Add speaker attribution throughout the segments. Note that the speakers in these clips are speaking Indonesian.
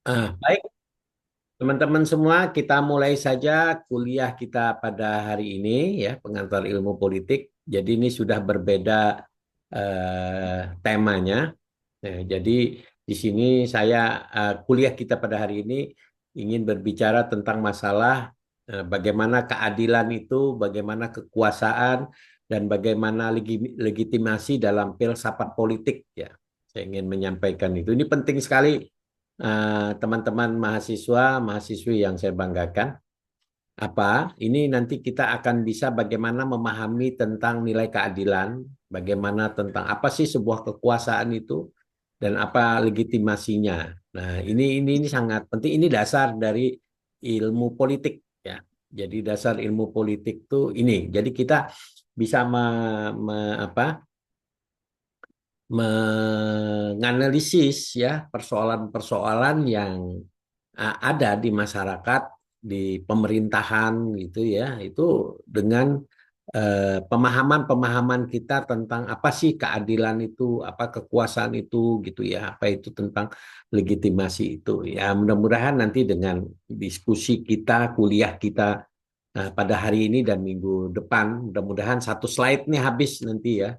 Speaker 1: Baik, teman-teman semua, kita mulai saja kuliah kita pada hari ini ya, pengantar ilmu politik. Jadi ini sudah berbeda temanya. Jadi di sini saya kuliah kita pada hari ini ingin berbicara tentang masalah bagaimana keadilan itu, bagaimana kekuasaan dan bagaimana legitimasi dalam filsafat politik ya. Saya ingin menyampaikan itu. Ini penting sekali teman-teman mahasiswa, mahasiswi yang saya banggakan. Ini nanti kita akan bisa bagaimana memahami tentang nilai keadilan, bagaimana tentang apa sih sebuah kekuasaan itu dan apa legitimasinya. Nah, ini sangat penting. Ini dasar dari ilmu politik ya. Jadi dasar ilmu politik tuh ini. Jadi kita bisa menganalisis ya persoalan-persoalan yang ada di masyarakat, di pemerintahan gitu ya, itu dengan pemahaman-pemahaman kita tentang apa sih keadilan itu, apa kekuasaan itu gitu ya, apa itu tentang legitimasi itu. Ya, mudah-mudahan nanti dengan diskusi kita, kuliah kita pada hari ini dan minggu depan, mudah-mudahan satu slide nih habis nanti ya.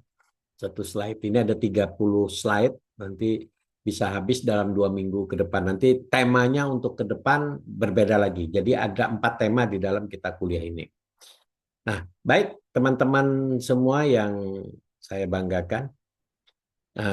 Speaker 1: Satu slide ini ada 30 slide, nanti bisa habis dalam 2 minggu ke depan. Nanti temanya untuk ke depan berbeda lagi. Jadi ada 4 tema di dalam kita kuliah ini. Nah, baik teman-teman semua yang saya banggakan,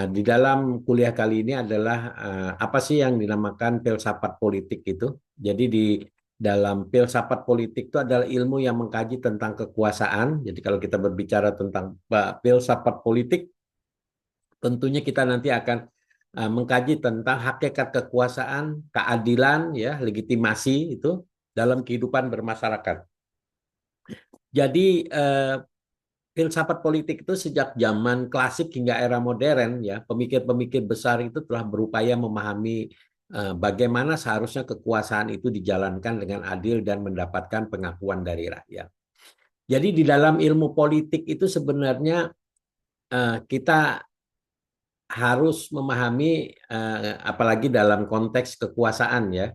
Speaker 1: di dalam kuliah kali ini adalah apa sih yang dinamakan filsafat politik itu. Jadi di dalam filsafat politik itu adalah ilmu yang mengkaji tentang kekuasaan. Jadi kalau kita berbicara tentang filsafat politik, tentunya kita nanti akan mengkaji tentang hakikat kekuasaan, keadilan, ya, legitimasi itu dalam kehidupan bermasyarakat. Jadi filsafat politik itu sejak zaman klasik hingga era modern ya, pemikir-pemikir besar itu telah berupaya memahami bagaimana seharusnya kekuasaan itu dijalankan dengan adil dan mendapatkan pengakuan dari rakyat. Jadi di dalam ilmu politik itu sebenarnya kita harus memahami apalagi dalam konteks kekuasaan ya.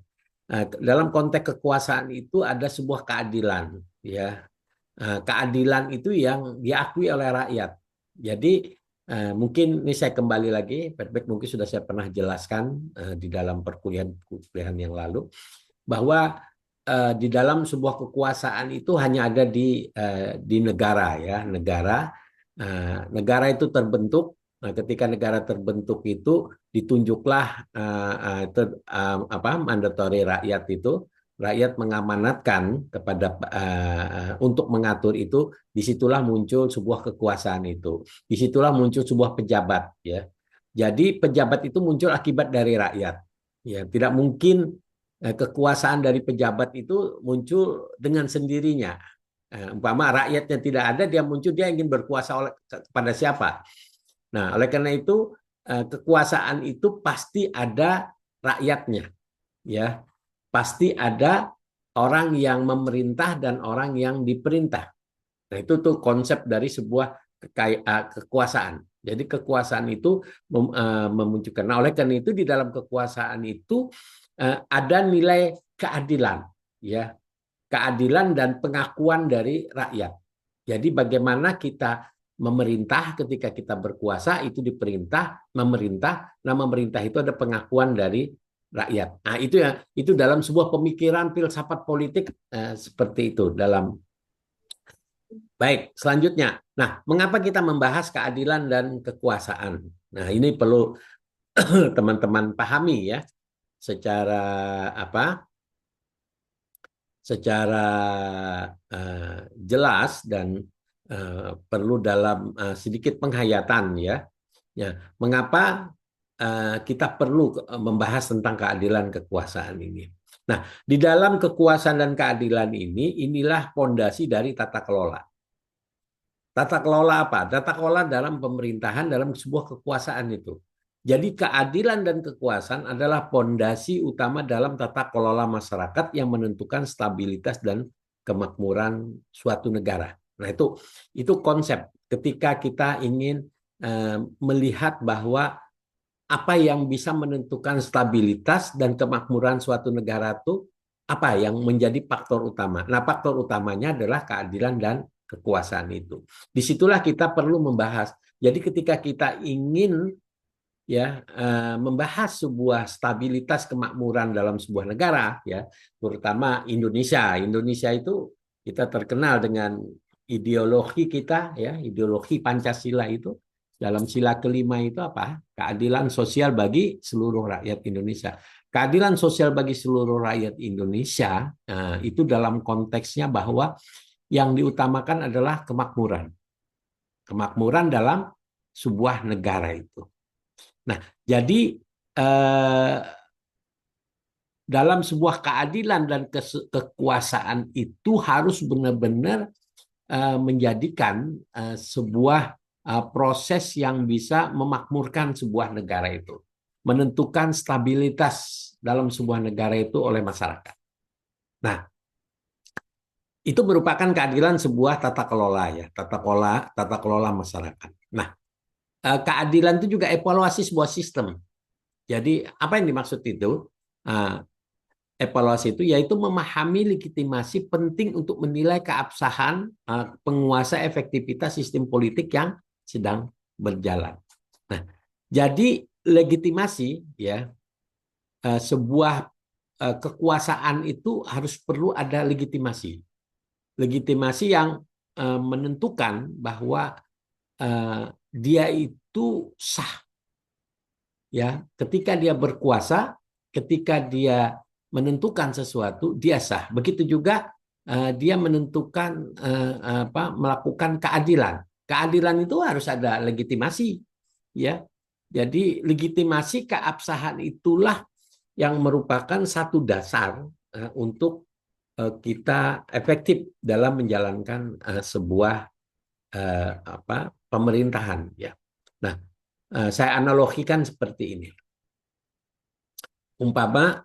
Speaker 1: Dalam konteks kekuasaan itu ada sebuah keadilan ya. Keadilan itu yang diakui oleh rakyat. Jadi mungkin ini saya kembali lagi, Petback mungkin sudah saya pernah jelaskan di dalam perkuliahan yang lalu bahwa di dalam sebuah kekuasaan itu hanya ada di negara ya, negara itu terbentuk. Nah, ketika negara terbentuk itu ditunjuklah mandatori rakyat itu, rakyat mengamanatkan kepada untuk mengatur itu, disitulah muncul sebuah kekuasaan itu, disitulah muncul sebuah pejabat ya. Jadi pejabat itu muncul akibat dari rakyat ya, tidak mungkin kekuasaan dari pejabat itu muncul dengan sendirinya. Umpama rakyatnya tidak ada, dia muncul, dia ingin berkuasa kepada siapa. Nah, oleh karena itu kekuasaan itu pasti ada rakyatnya, ya. Pasti ada orang yang memerintah dan orang yang diperintah. Nah, itu tuh konsep dari sebuah kekuasaan. Jadi kekuasaan itu memunculkan. Nah, oleh karena itu di dalam kekuasaan itu ada nilai keadilan, ya, keadilan dan pengakuan dari rakyat. Jadi bagaimana kita memerintah ketika kita berkuasa itu diperintah, memerintah. Nah, memerintah itu ada pengakuan dari rakyat. Nah, itu dalam sebuah pemikiran filsafat politik seperti itu dalam. Baik, selanjutnya. Nah, mengapa kita membahas keadilan dan kekuasaan? Nah, ini perlu teman-teman pahami ya secara apa? Secara jelas dan perlu dalam sedikit penghayatan ya. Ya, mengapa kita perlu membahas tentang keadilan kekuasaan ini? Nah, di dalam kekuasaan dan keadilan ini, inilah fondasi dari tata kelola. Tata kelola apa? Tata kelola dalam pemerintahan, dalam sebuah kekuasaan itu. Jadi keadilan dan kekuasaan adalah fondasi utama dalam tata kelola masyarakat yang menentukan stabilitas dan kemakmuran suatu negara. Nah, itu konsep ketika kita ingin melihat bahwa apa yang bisa menentukan stabilitas dan kemakmuran suatu negara itu apa yang menjadi faktor utama. Nah, faktor utamanya adalah keadilan dan kekuasaan itu. Disitulah kita perlu membahas. Jadi ketika kita ingin ya membahas sebuah stabilitas kemakmuran dalam sebuah negara ya, terutama Indonesia. Indonesia itu kita terkenal dengan ideologi kita ya, ideologi Pancasila itu dalam sila kelima itu apa? Keadilan sosial bagi seluruh rakyat Indonesia. Keadilan sosial bagi seluruh rakyat Indonesia itu dalam konteksnya bahwa yang diutamakan adalah kemakmuran. Kemakmuran dalam sebuah negara itu. Nah, jadi eh, dalam sebuah keadilan dan kekuasaan itu harus benar-benar menjadikan sebuah proses yang bisa memakmurkan sebuah negara itu, menentukan stabilitas dalam sebuah negara itu oleh masyarakat. Nah, itu merupakan keadilan sebuah tata kelola ya, tata kelola masyarakat. Nah, keadilan itu juga evaluasi sebuah sistem. Jadi apa yang dimaksud itu? Evaluasi itu yaitu memahami legitimasi penting untuk menilai keabsahan penguasa efektivitas sistem politik yang sedang berjalan. Nah, jadi legitimasi ya sebuah kekuasaan itu harus perlu ada legitimasi. Legitimasi yang menentukan bahwa dia itu sah ya ketika dia berkuasa, ketika dia menentukan sesuatu dia sah. Begitu juga dia menentukan melakukan keadilan. Keadilan itu harus ada legitimasi ya. Jadi legitimasi keabsahan itulah yang merupakan satu dasar untuk kita efektif dalam menjalankan sebuah pemerintahan ya. Nah, saya analogikan seperti ini. Umpama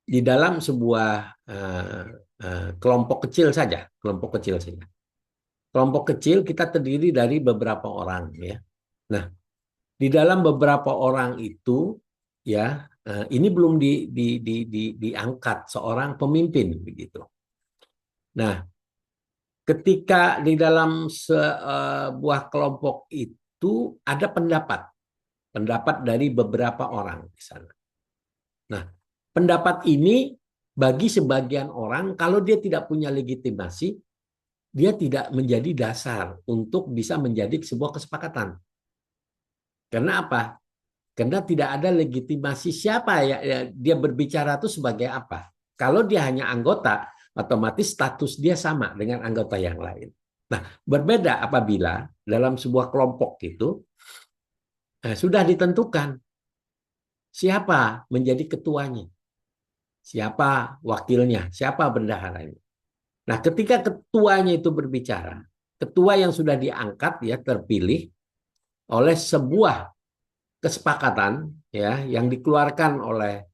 Speaker 1: di dalam sebuah kelompok kecil saja, kelompok kecil saja. Kelompok kecil kita terdiri dari beberapa orang ya. Nah, di dalam beberapa orang itu ya ini belum diangkat seorang pemimpin begitu. Nah, ketika di dalam sebuah kelompok itu ada pendapat dari beberapa orang di sana. Nah, pendapat ini bagi sebagian orang kalau dia tidak punya legitimasi, dia tidak menjadi dasar untuk bisa menjadi sebuah kesepakatan. Karena apa? Karena tidak ada legitimasi siapa ya dia berbicara itu sebagai apa. Kalau dia hanya anggota, otomatis status dia sama dengan anggota yang lain. Nah, berbeda apabila dalam sebuah kelompok itu sudah ditentukan siapa menjadi ketuanya, siapa wakilnya, siapa bendaharanya. Nah, ketika ketuanya itu berbicara, ketua yang sudah diangkat ya terpilih oleh sebuah kesepakatan ya yang dikeluarkan oleh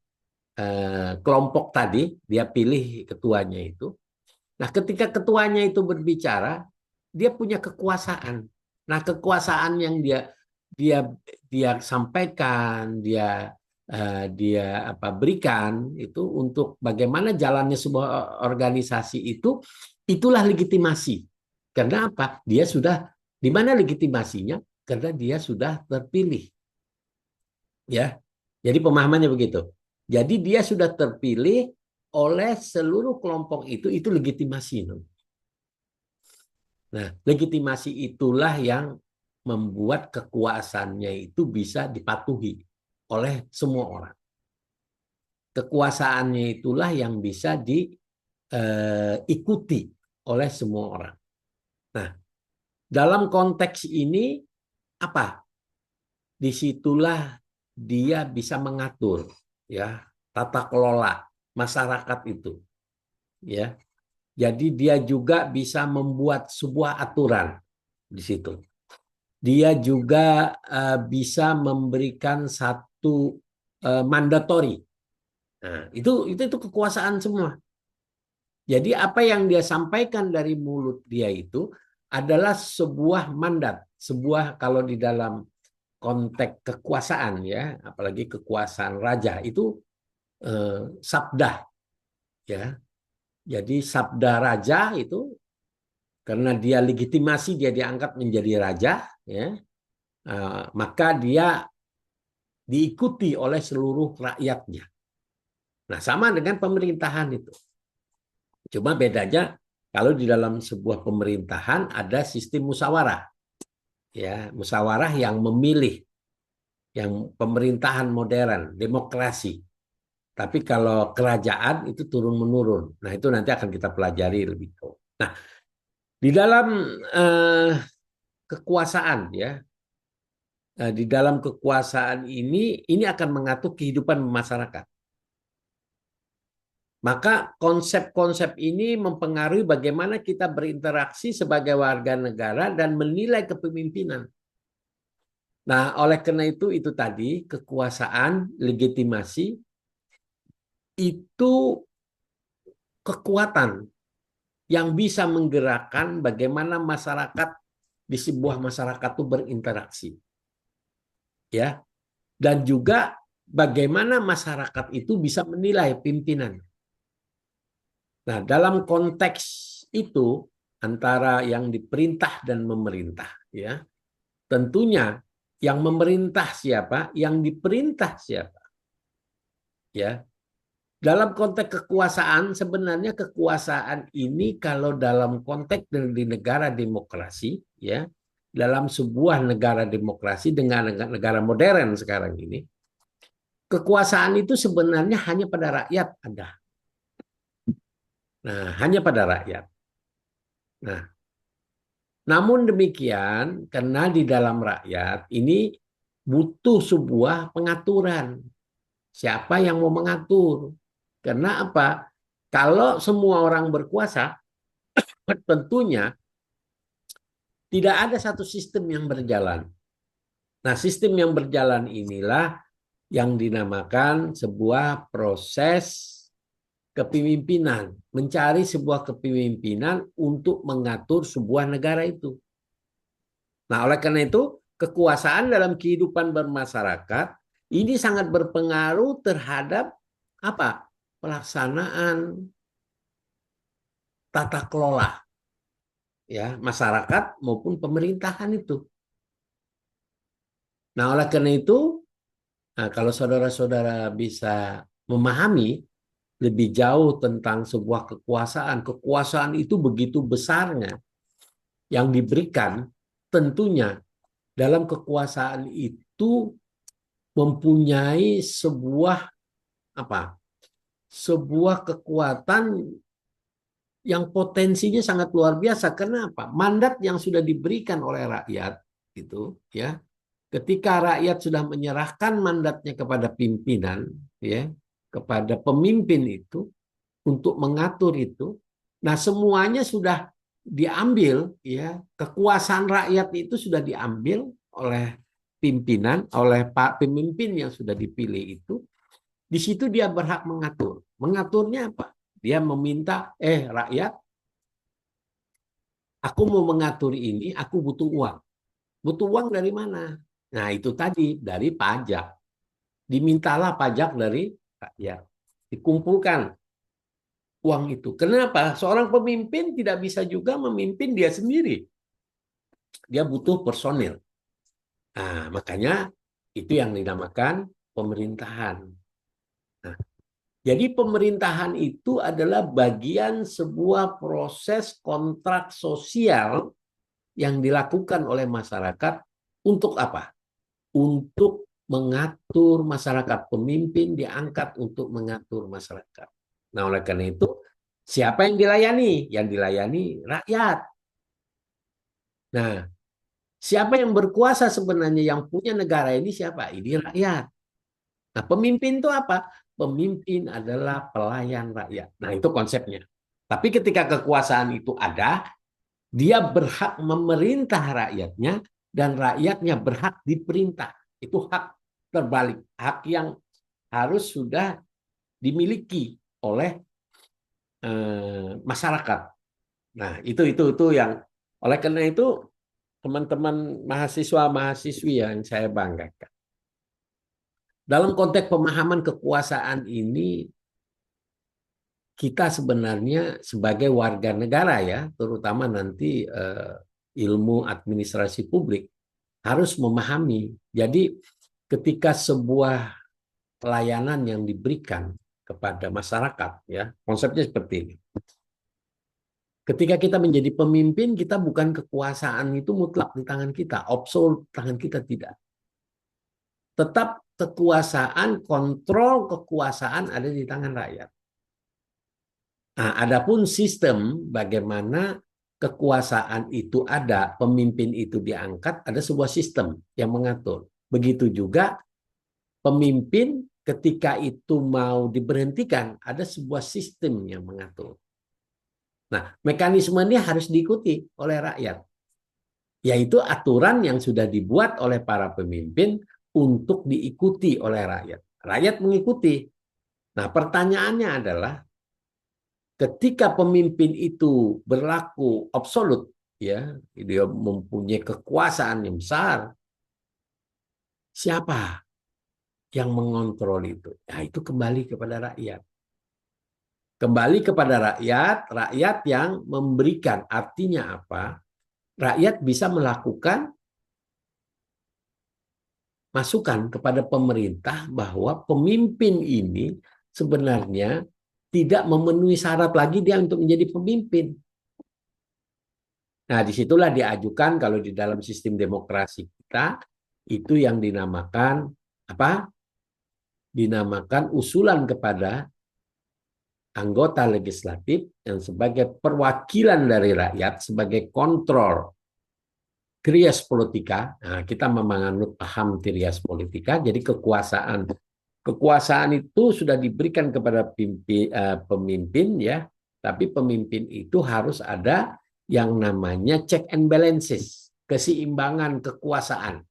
Speaker 1: kelompok tadi, dia pilih ketuanya itu. Nah, ketika ketuanya itu berbicara, dia punya kekuasaan. Nah, kekuasaan yang dia dia sampaikan, dia berikan itu untuk bagaimana jalannya sebuah organisasi itu, itulah legitimasi. Karena apa? Dia sudah di mana legitimasinya? Karena dia sudah terpilih. Ya. Jadi pemahamannya begitu. Jadi dia sudah terpilih oleh seluruh kelompok itu legitimasi. Nah, legitimasi itulah yang membuat kekuasaannya itu bisa dipatuhi oleh semua orang. Kekuasaannya itulah yang bisa diikuti oleh semua orang. Nah, dalam konteks ini apa? Disitulah dia bisa mengatur ya tata kelola masyarakat itu ya. Jadi dia juga bisa membuat sebuah aturan di situ. Dia juga bisa memberikan satu mandatori. Nah, itu kekuasaan semua. Jadi apa yang dia sampaikan dari mulut dia itu adalah sebuah mandat, sebuah kalau di dalam konteks kekuasaan ya, apalagi kekuasaan raja itu sabda ya. Jadi sabda raja itu karena dia legitimasi dia diangkat menjadi raja ya, maka dia diikuti oleh seluruh rakyatnya. Nah, sama dengan pemerintahan itu. Cuma bedanya kalau di dalam sebuah pemerintahan ada sistem musyawarah, ya, musyawarah yang memilih, yang pemerintahan modern, demokrasi. Tapi kalau kerajaan itu turun menurun. Nah, itu nanti akan kita pelajari lebih jauh. Nah, di dalam kekuasaan ya, di dalam kekuasaan ini akan mengatur kehidupan masyarakat. Maka konsep-konsep ini mempengaruhi bagaimana kita berinteraksi sebagai warga negara dan menilai kepemimpinan. Nah, oleh karena itu tadi kekuasaan, legitimasi itu kekuatan yang bisa menggerakkan bagaimana masyarakat di sebuah masyarakat itu berinteraksi. Ya. Dan juga bagaimana masyarakat itu bisa menilai pimpinan. Nah, dalam konteks itu antara yang diperintah dan memerintah, ya, tentunya yang memerintah siapa, yang diperintah siapa, ya. Dalam konteks kekuasaan, sebenarnya kekuasaan ini kalau dalam konteks di negara demokrasi, ya, dalam sebuah negara demokrasi dengan negara modern sekarang ini, kekuasaan itu sebenarnya hanya pada rakyat ada. Nah, hanya pada rakyat. Nah, namun demikian, karena di dalam rakyat ini butuh sebuah pengaturan. Siapa yang mau mengatur? Karena apa? Kalau semua orang berkuasa, tentunya tidak ada satu sistem yang berjalan. Nah, sistem yang berjalan inilah yang dinamakan sebuah proses kepemimpinan, mencari sebuah kepemimpinan untuk mengatur sebuah negara itu. Nah, oleh karena itu, kekuasaan dalam kehidupan bermasyarakat ini sangat berpengaruh terhadap apa? Pelaksanaan tata kelola ya, masyarakat maupun pemerintahan itu. Nah, oleh karena itu, nah, kalau saudara-saudara bisa memahami lebih jauh tentang sebuah kekuasaan, kekuasaan itu begitu besarnya yang diberikan, tentunya dalam kekuasaan itu mempunyai sebuah apa? Sebuah kekuatan yang potensinya sangat luar biasa. Kenapa? Mandat yang sudah diberikan oleh rakyat itu ya. Ketika rakyat sudah menyerahkan mandatnya kepada pimpinan ya, kepada pemimpin itu untuk mengatur itu, nah semuanya sudah diambil ya, kekuasaan rakyat itu sudah diambil oleh pimpinan, oleh pak pemimpin yang sudah dipilih itu. Di situ dia berhak mengatur. Mengaturnya apa? Dia meminta, rakyat, aku mau mengatur ini, aku butuh uang. Butuh uang dari mana? Nah, itu tadi, dari pajak. Dimintalah pajak dari rakyat. Dikumpulkan uang itu. Kenapa? Seorang pemimpin tidak bisa juga memimpin dia sendiri. Dia butuh personil. Nah, makanya itu yang dinamakan pemerintahan. Nah, jadi pemerintahan itu adalah bagian sebuah proses kontrak sosial yang dilakukan oleh masyarakat untuk apa? Untuk mengatur masyarakat. Pemimpin diangkat untuk mengatur masyarakat. Nah, oleh karena itu, siapa yang dilayani? Yang dilayani rakyat. Nah, siapa yang berkuasa sebenarnya yang punya negara ini siapa? Ini rakyat. Nah, pemimpin itu apa? Pemimpin adalah pelayan rakyat. Nah, itu konsepnya. Tapi ketika kekuasaan itu ada, dia berhak memerintah rakyatnya dan rakyatnya berhak diperintah. Itu hak terbalik, hak yang harus sudah dimiliki oleh masyarakat. Nah, itu yang oleh karena itu teman-teman mahasiswa-mahasiswi yang saya banggakan. Dalam konteks pemahaman kekuasaan ini, kita sebenarnya sebagai warga negara ya, terutama nanti ilmu administrasi publik, harus memahami. Jadi ketika sebuah pelayanan yang diberikan kepada masyarakat, ya konsepnya seperti ini. Ketika kita menjadi pemimpin, kita bukan kekuasaan itu mutlak di tangan kita, absolut di tangan kita tidak. Tetap kekuasaan, kontrol kekuasaan ada di tangan rakyat. Nah, adapun sistem bagaimana kekuasaan itu ada, pemimpin itu diangkat, ada sebuah sistem yang mengatur. Begitu juga pemimpin ketika itu mau diberhentikan, ada sebuah sistem yang mengatur. Nah, mekanisme ini harus diikuti oleh rakyat, yaitu aturan yang sudah dibuat oleh para pemimpin untuk diikuti oleh rakyat. Rakyat mengikuti. Nah, pertanyaannya adalah ketika pemimpin itu berlaku absolut, ya, dia mempunyai kekuasaan yang besar, siapa yang mengontrol itu? Nah, itu kembali kepada rakyat. Kembali kepada rakyat, rakyat yang memberikan. Artinya apa? Rakyat bisa melakukan masukan kepada pemerintah bahwa pemimpin ini sebenarnya tidak memenuhi syarat lagi dia untuk menjadi pemimpin. Nah, disitulah diajukan kalau di dalam sistem demokrasi kita itu yang dinamakan apa? Dinamakan usulan kepada anggota legislatif yang sebagai perwakilan dari rakyat, sebagai kontrol trias politika. Nah, kita memanganut paham trias politika, jadi kekuasaan itu sudah diberikan kepada pemimpin ya, tapi pemimpin itu harus ada yang namanya check and balances, keseimbangan kekuasaan.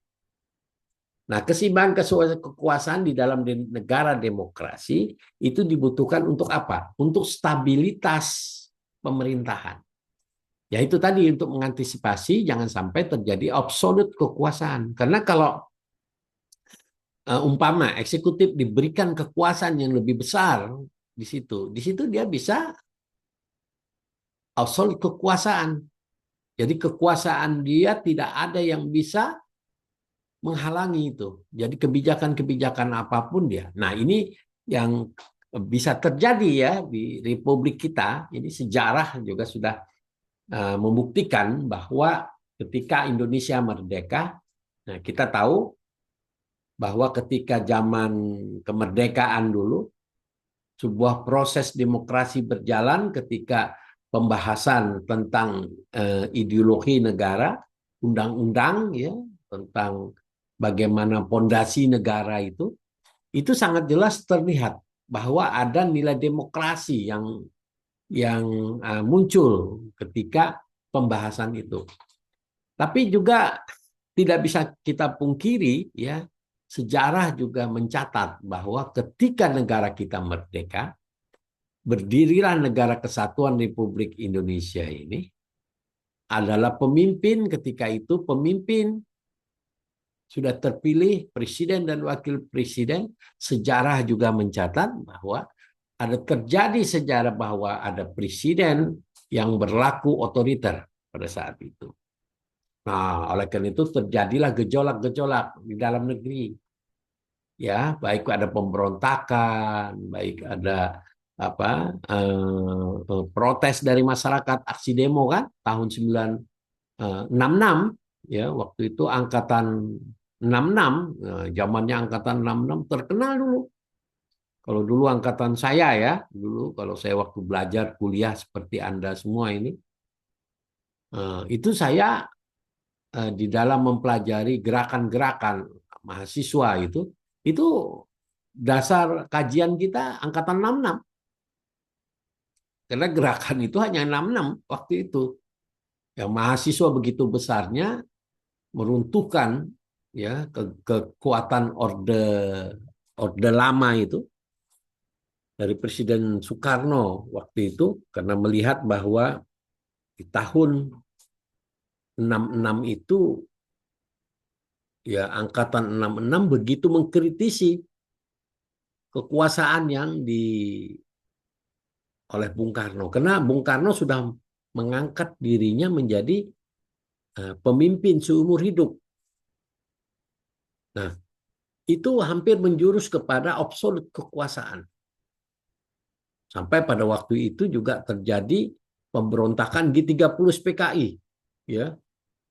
Speaker 1: Nah, keseimbangan kekuasaan di dalam negara demokrasi itu dibutuhkan untuk apa? Untuk stabilitas pemerintahan. Ya itu tadi untuk mengantisipasi jangan sampai terjadi absolut kekuasaan. Karena kalau umpama eksekutif diberikan kekuasaan yang lebih besar di situ dia bisa absolut kekuasaan. Jadi kekuasaan dia tidak ada yang bisa menghalangi itu. Jadi kebijakan-kebijakan apapun dia. Nah, ini yang bisa terjadi ya di Republik kita. Ini sejarah juga sudah membuktikan bahwa ketika Indonesia merdeka, nah kita tahu bahwa ketika zaman kemerdekaan dulu, sebuah proses demokrasi berjalan ketika pembahasan tentang ideologi negara, undang-undang ya, tentang bagaimana pondasi negara itu sangat jelas terlihat bahwa ada nilai demokrasi yang muncul ketika pembahasan itu. Tapi juga tidak bisa kita pungkiri ya, sejarah juga mencatat bahwa ketika negara kita merdeka, berdirilah Negara Kesatuan Republik Indonesia ini adalah pemimpin ketika itu pemimpin sudah terpilih presiden dan wakil presiden. Sejarah juga mencatat bahwa ada terjadi sejarah bahwa ada presiden yang berlaku otoriter pada saat itu. Nah, oleh karena itu terjadilah gejolak-gejolak di dalam negeri. Ya, baik ada pemberontakan, baik ada apa protes dari masyarakat, aksi demo kan tahun 966 ya, waktu itu angkatan 66, zamannya angkatan 66 terkenal dulu. Kalau dulu angkatan saya ya, dulu kalau saya waktu belajar kuliah seperti Anda semua ini, itu saya di dalam mempelajari gerakan-gerakan mahasiswa itu dasar kajian kita angkatan 66. Karena gerakan itu hanya 66 waktu itu. Yang mahasiswa begitu besarnya meruntuhkan ya kekuatan orde lama itu dari Presiden Soekarno waktu itu karena melihat bahwa di tahun 66 itu ya angkatan 66 begitu mengkritisi kekuasaan yang oleh Bung Karno. Karena Bung Karno sudah mengangkat dirinya menjadi pemimpin seumur hidup. Nah, itu hampir menjurus kepada absolut kekuasaan. Sampai pada waktu itu juga terjadi pemberontakan G30 PKI, ya.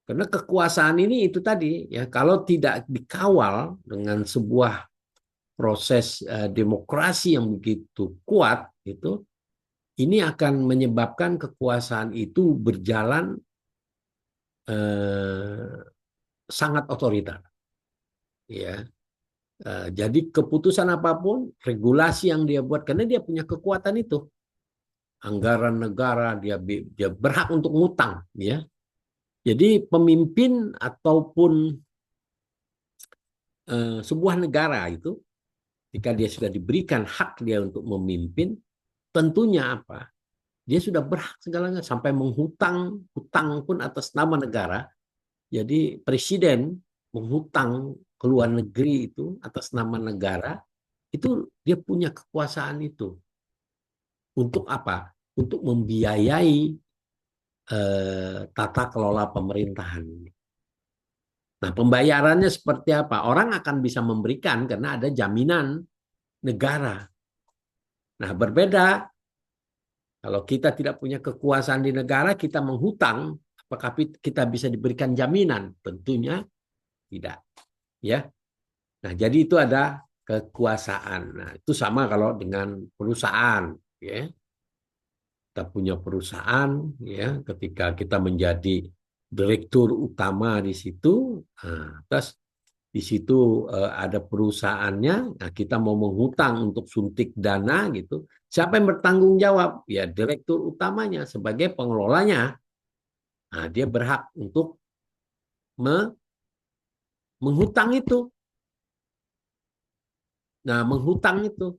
Speaker 1: Karena kekuasaan ini itu tadi, ya, kalau tidak dikawal dengan sebuah proses demokrasi yang begitu kuat, itu ini akan menyebabkan kekuasaan itu berjalan sangat otoriter, ya. Jadi keputusan apapun, regulasi yang dia buat, karena dia punya kekuatan itu, anggaran negara dia berhak untuk ngutang, ya. Jadi pemimpin ataupun sebuah negara itu, jika dia sudah diberikan hak dia untuk memimpin, tentunya apa? Dia sudah berhak segalanya sampai menghutang, hutang pun atas nama negara. Jadi presiden menghutang ke luar negeri itu atas nama negara, itu dia punya kekuasaan itu. Untuk apa? Untuk membiayai tata kelola pemerintahan. Nah, pembayarannya seperti apa? Orang akan bisa memberikan karena ada jaminan negara. Nah, berbeda kalau kita tidak punya kekuasaan di negara, kita menghutang, apakah kita bisa diberikan jaminan? Tentunya tidak. Ya. Nah, jadi itu ada kekuasaan. Nah, itu sama kalau dengan perusahaan, ya. Kita punya perusahaan, ya, ketika kita menjadi direktur utama di situ, nah, terus di situ ada perusahaannya, nah kita mau menghutang untuk suntik dana gitu, siapa yang bertanggung jawab? Ya direktur utamanya sebagai pengelolanya. Nah, dia berhak untuk menghutang itu. Nah, menghutang itu.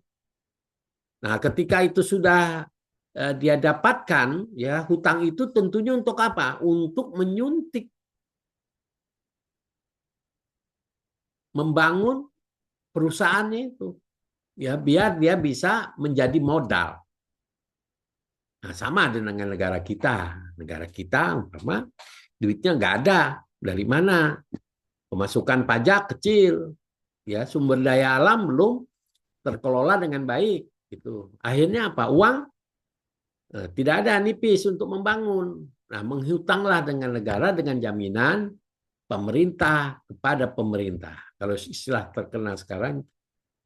Speaker 1: Nah, ketika itu sudah dia dapatkan, ya hutang itu tentunya untuk apa? Untuk menyuntik, membangun perusahaannya itu, ya biar dia bisa menjadi modal. Nah, sama dengan negara kita. Negara kita, umpama duitnya nggak ada. Dari mana? Pemasukan pajak kecil, ya sumber daya alam belum terkelola dengan baik. Gitu. Akhirnya apa? Uang tidak ada nipis untuk membangun. Nah, menghutanglah dengan negara dengan jaminan pemerintah kepada pemerintah. Kalau istilah terkenal sekarang,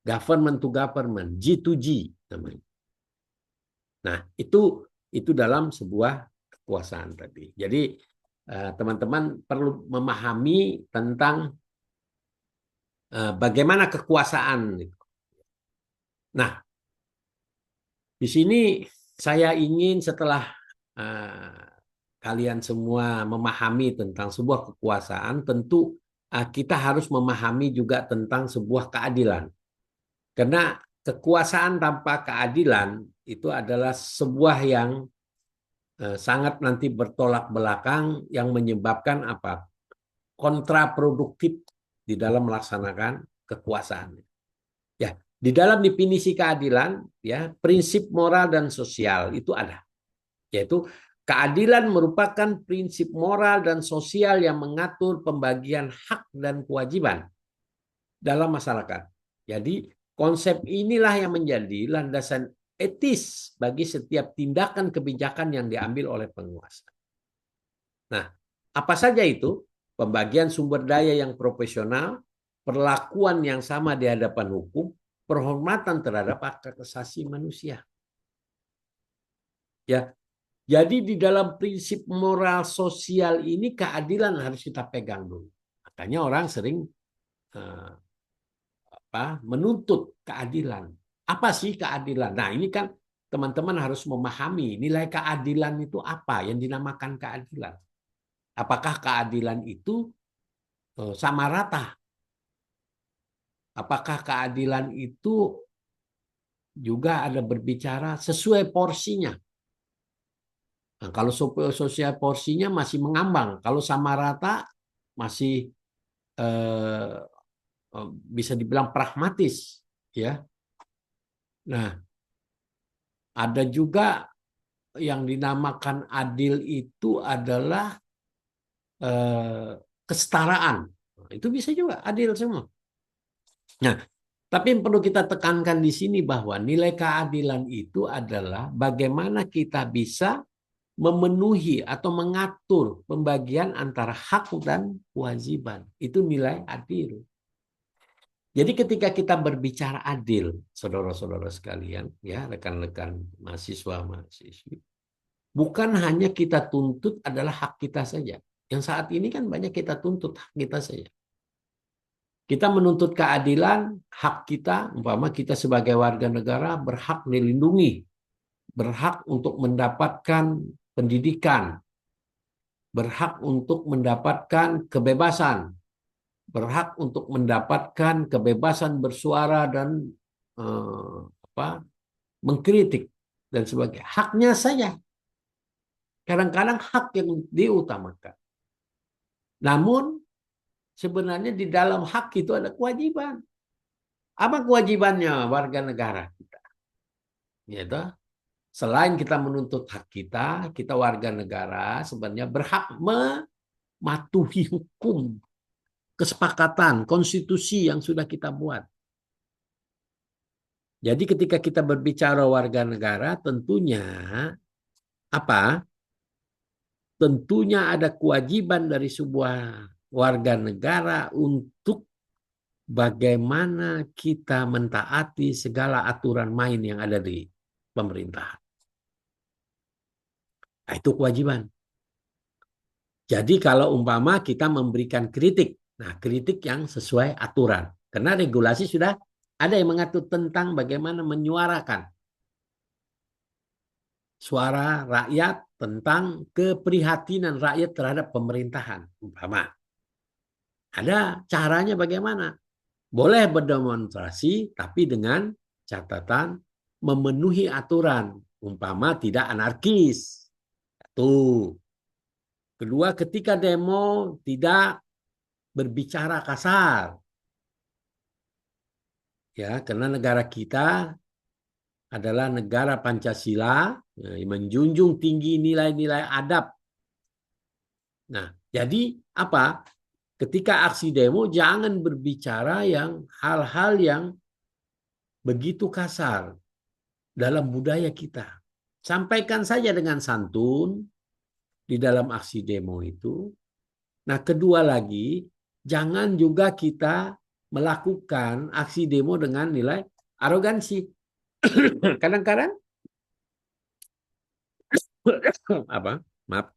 Speaker 1: government to government, G2G namanya. Nah, itu dalam sebuah kekuasaan tadi. Jadi teman-teman perlu memahami tentang bagaimana kekuasaan. Nah, di sini saya ingin setelah kalian semua memahami tentang sebuah kekuasaan, tentu kita harus memahami juga tentang sebuah keadilan. Karena kekuasaan tanpa keadilan itu adalah sebuah yang sangat nanti bertolak belakang yang menyebabkan apa? Kontraproduktif di dalam melaksanakan kekuasaan. Ya, di dalam definisi keadilan, ya prinsip moral dan sosial itu ada, yaitu keadilan merupakan prinsip moral dan sosial yang mengatur pembagian hak dan kewajiban dalam masyarakat. Jadi konsep inilah yang menjadi landasan etis bagi setiap tindakan kebijakan yang diambil oleh penguasa. Nah, apa saja itu? Pembagian sumber daya yang profesional, perlakuan yang sama di hadapan hukum, penghormatan terhadap hak asasi manusia. Ya, jadi di dalam prinsip moral sosial ini keadilan harus kita pegang dulu. Makanya orang sering menuntut keadilan. Apa sih keadilan? Nah, ini kan teman-teman harus memahami nilai keadilan itu apa yang dinamakan keadilan. Apakah keadilan itu sama rata? Apakah keadilan itu juga ada berbicara sesuai porsinya? Nah, kalau sosial porsinya masih mengambang, kalau sama rata masih eh, bisa dibilang pragmatis, ya. Nah, ada juga yang dinamakan adil itu adalah eh, kesetaraan. Nah, itu bisa juga adil semua. Nah, tapi yang perlu kita tekankan di sini bahwa nilai keadilan itu adalah bagaimana kita bisa memenuhi atau mengatur pembagian antara hak dan kewajiban. Itu nilai adil. Jadi ketika kita berbicara adil, saudara-saudara sekalian, ya rekan-rekan mahasiswa mahasiswi, bukan hanya kita tuntut adalah hak kita saja. Yang saat ini kan banyak kita tuntut hak kita saja. Kita menuntut keadilan, hak kita, umpama kita sebagai warga negara berhak dilindungi, berhak untuk mendapatkan pendidikan, berhak untuk mendapatkan kebebasan, berhak untuk mendapatkan kebebasan bersuara dan eh, apa, mengkritik dan sebagainya. Haknya saja. Kadang-kadang hak yang diutamakan. Namun sebenarnya di dalam hak itu ada kewajiban. Apa kewajibannya warga negara kita? Yaitu selain kita menuntut hak kita, kita warga negara sebenarnya berhak mematuhi hukum, kesepakatan, konstitusi yang sudah kita buat. Jadi ketika kita berbicara warga negara, tentunya apa? Tentunya ada kewajiban dari sebuah warga negara untuk bagaimana kita mentaati segala aturan main yang ada di pemerintahan. Nah, itu kewajiban. Jadi kalau umpama kita memberikan kritik, nah kritik yang sesuai aturan. Karena regulasi sudah ada yang mengatur tentang bagaimana menyuarakan suara rakyat tentang keprihatinan rakyat terhadap pemerintahan. Umpama ada caranya bagaimana. Boleh berdemonstrasi, tapi dengan catatan memenuhi aturan. Umpama tidak anarkis. Tuh. Kedua, ketika demo tidak berbicara kasar. Ya, karena negara kita adalah negara Pancasila, menjunjung tinggi nilai-nilai adab. Nah, jadi apa? Ketika aksi demo jangan berbicara yang hal-hal yang begitu kasar dalam budaya kita. Sampaikan saja dengan santun di dalam aksi demo itu. Nah, kedua lagi, jangan juga kita melakukan aksi demo dengan nilai arogansi. Kadang-kadang apa? Maaf.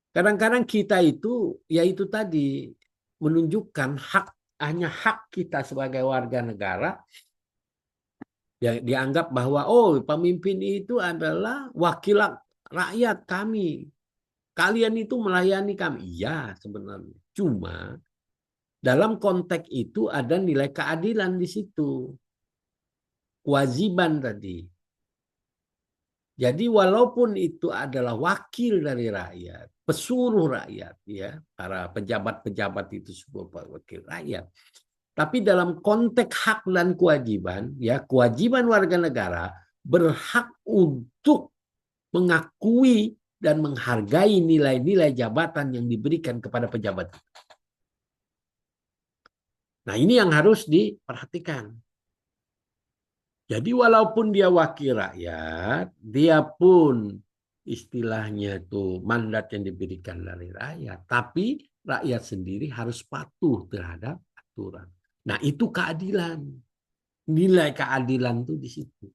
Speaker 1: Kadang-kadang kita itu yaitu tadi menunjukkan hak hanya hak kita sebagai warga negara ya dianggap bahwa oh pemimpin itu adalah wakil rakyat kami. Kalian itu melayani kami. Iya sebenarnya. Cuma dalam konteks itu ada nilai keadilan di situ. Kewajiban tadi. Jadi walaupun itu adalah wakil dari rakyat, pesuruh rakyat, ya para pejabat-pejabat itu sebuah wakil rakyat. Tapi dalam konteks hak dan kewajiban, ya kewajiban warga negara berhak untuk mengakui dan menghargai nilai-nilai jabatan yang diberikan kepada pejabat. Nah ini yang harus diperhatikan. Jadi walaupun dia wakil rakyat, dia pun istilahnya itu mandat yang diberikan dari rakyat. Tapi rakyat sendiri harus patuh terhadap aturan. Nah itu keadilan. Nilai keadilan itu di situ.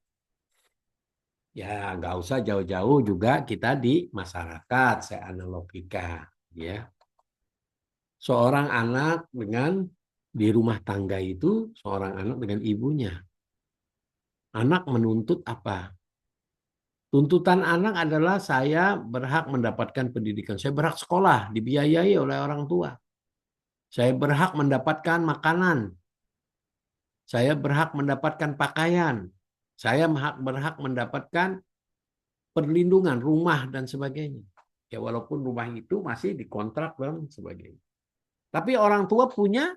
Speaker 1: Ya nggak usah jauh-jauh juga kita di masyarakat, saya analogikan. Ya. Seorang anak dengan di rumah tangga itu, seorang anak dengan ibunya. Anak menuntut apa? Tuntutan anak adalah saya berhak mendapatkan pendidikan. Saya berhak sekolah, dibiayai oleh orang tua. Saya berhak mendapatkan makanan. Saya berhak mendapatkan pakaian. Saya berhak mendapatkan perlindungan rumah dan sebagainya. Ya walaupun rumah itu masih dikontrak dan sebagainya. Tapi orang tua punya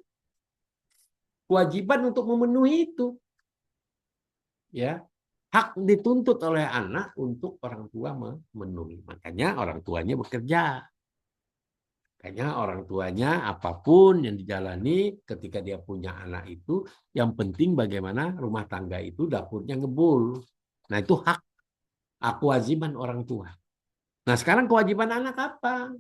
Speaker 1: kewajiban untuk memenuhi itu. Ya, hak dituntut oleh anak untuk orang tua memenuhi. Makanya orang tuanya bekerja. Makanya orang tuanya apapun yang dijalani ketika dia punya anak itu, yang penting bagaimana rumah tangga itu dapurnya ngebul. Nah itu hak, kewajiban orang tua. Nah sekarang kewajiban anak apa?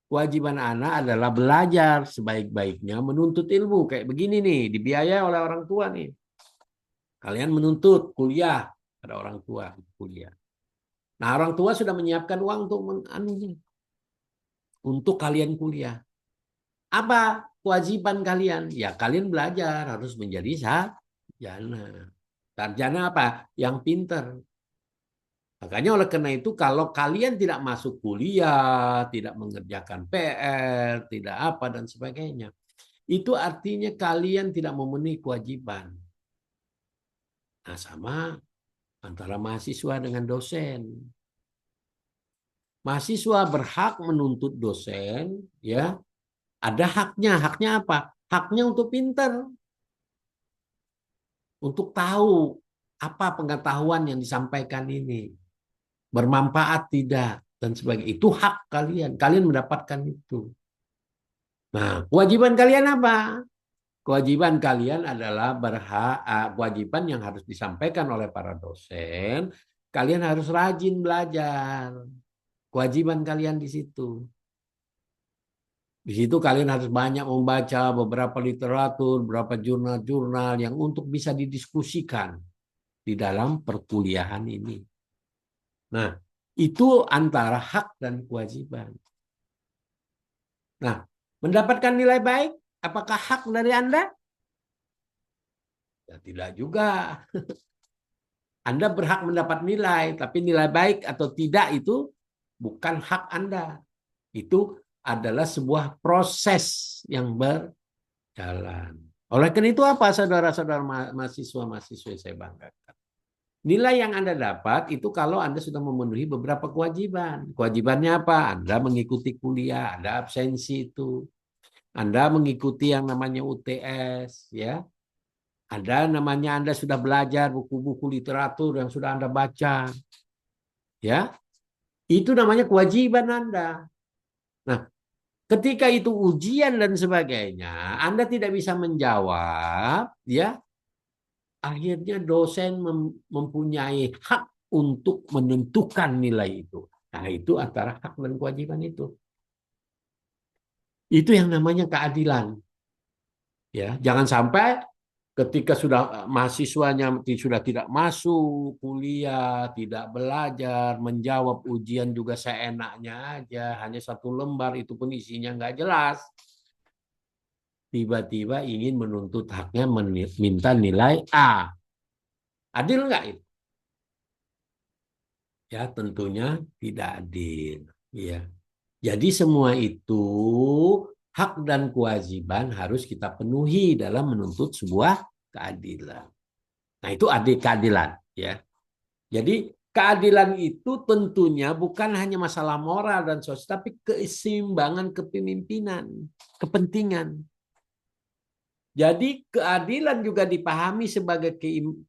Speaker 1: Kewajiban anak adalah belajar sebaik-baiknya, menuntut ilmu. Kayak begini nih, dibiayai oleh orang tua nih. Kalian menuntut kuliah, ada orang tua kuliah. Nah orang tua sudah menyiapkan uang untuk kalian kuliah. Apa kewajiban kalian? Ya kalian belajar harus menjadi sarjana. Sarjana apa? Yang pinter. Makanya oleh karena itu kalau kalian tidak masuk kuliah, tidak mengerjakan PR, tidak apa dan sebagainya, itu artinya kalian tidak memenuhi kewajiban. Nah sama antara mahasiswa dengan dosen. Mahasiswa berhak menuntut dosen, ya ada haknya. Haknya apa? Haknya untuk pinter. Untuk tahu apa pengetahuan yang disampaikan ini. Bermanfaat tidak. Dan sebagainya. Itu hak kalian. Kalian mendapatkan itu. Nah, kewajiban kalian apa? Kewajiban kalian adalah kewajiban yang harus disampaikan oleh para dosen. Kalian harus rajin belajar. Kewajiban kalian di situ. Di situ kalian harus banyak membaca beberapa literatur, beberapa jurnal-jurnal yang untuk bisa didiskusikan di dalam perkuliahan ini. Nah, itu antara hak dan kewajiban. Nah, mendapatkan nilai baik, apakah hak dari Anda? Ya, tidak juga. Anda berhak mendapat nilai, tapi nilai baik atau tidak itu bukan hak Anda. Itu adalah sebuah proses yang berjalan. Oleh karena itu apa saudara-saudara mahasiswa-mahasiswa yang saya banggakan? Nilai yang Anda dapat itu kalau Anda sudah memenuhi beberapa kewajiban. Kewajibannya apa? Anda mengikuti kuliah, ada absensi itu. Anda mengikuti yang namanya UTS, ya. Ada namanya Anda sudah belajar buku-buku literatur yang sudah Anda baca, ya. Itu namanya kewajiban Anda. Nah, ketika itu ujian dan sebagainya, Anda tidak bisa menjawab, ya. Akhirnya dosen mempunyai hak untuk menentukan nilai itu. Nah, itu antara hak dan kewajiban itu. Itu yang namanya keadilan. Ya, jangan sampai ketika sudah mahasiswanya sudah tidak masuk kuliah, tidak belajar, menjawab ujian juga seenaknya aja, hanya satu lembar itu pun isinya nggak jelas. Tiba-tiba ingin menuntut haknya minta nilai A. Adil nggak itu? Ya, tentunya tidak adil. Ya. Jadi semua itu hak dan kewajiban harus kita penuhi dalam menuntut sebuah keadilan. Nah, itu adil keadilan, ya. Jadi keadilan itu tentunya bukan hanya masalah moral dan sosial, tapi keseimbangan kepemimpinan, kepentingan. Jadi keadilan juga dipahami sebagai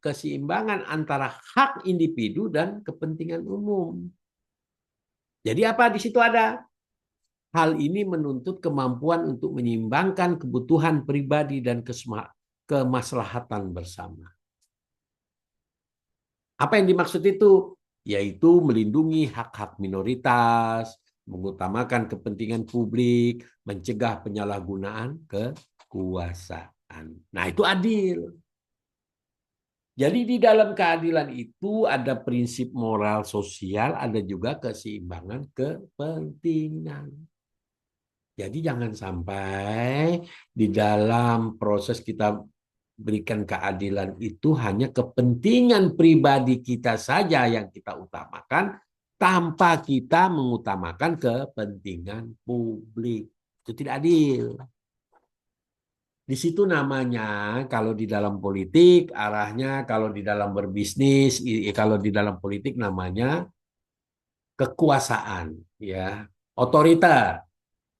Speaker 1: keseimbangan antara hak individu dan kepentingan umum. Jadi apa di situ ada? Hal ini menuntut kemampuan untuk menyeimbangkan kebutuhan pribadi dan kemaslahatan bersama. Apa yang dimaksud itu? Yaitu melindungi hak-hak minoritas, mengutamakan kepentingan publik, mencegah penyalahgunaan kekuasaan. Nah, itu adil. Jadi di dalam keadilan itu ada prinsip moral sosial, ada juga keseimbangan kepentingan. Jadi jangan sampai di dalam proses kita berikan keadilan itu hanya kepentingan pribadi kita saja yang kita utamakan tanpa kita mengutamakan kepentingan publik. Itu tidak adil. Di situ namanya kalau di dalam politik arahnya, kalau di dalam berbisnis, kalau di dalam politik namanya kekuasaan, ya, otoriter.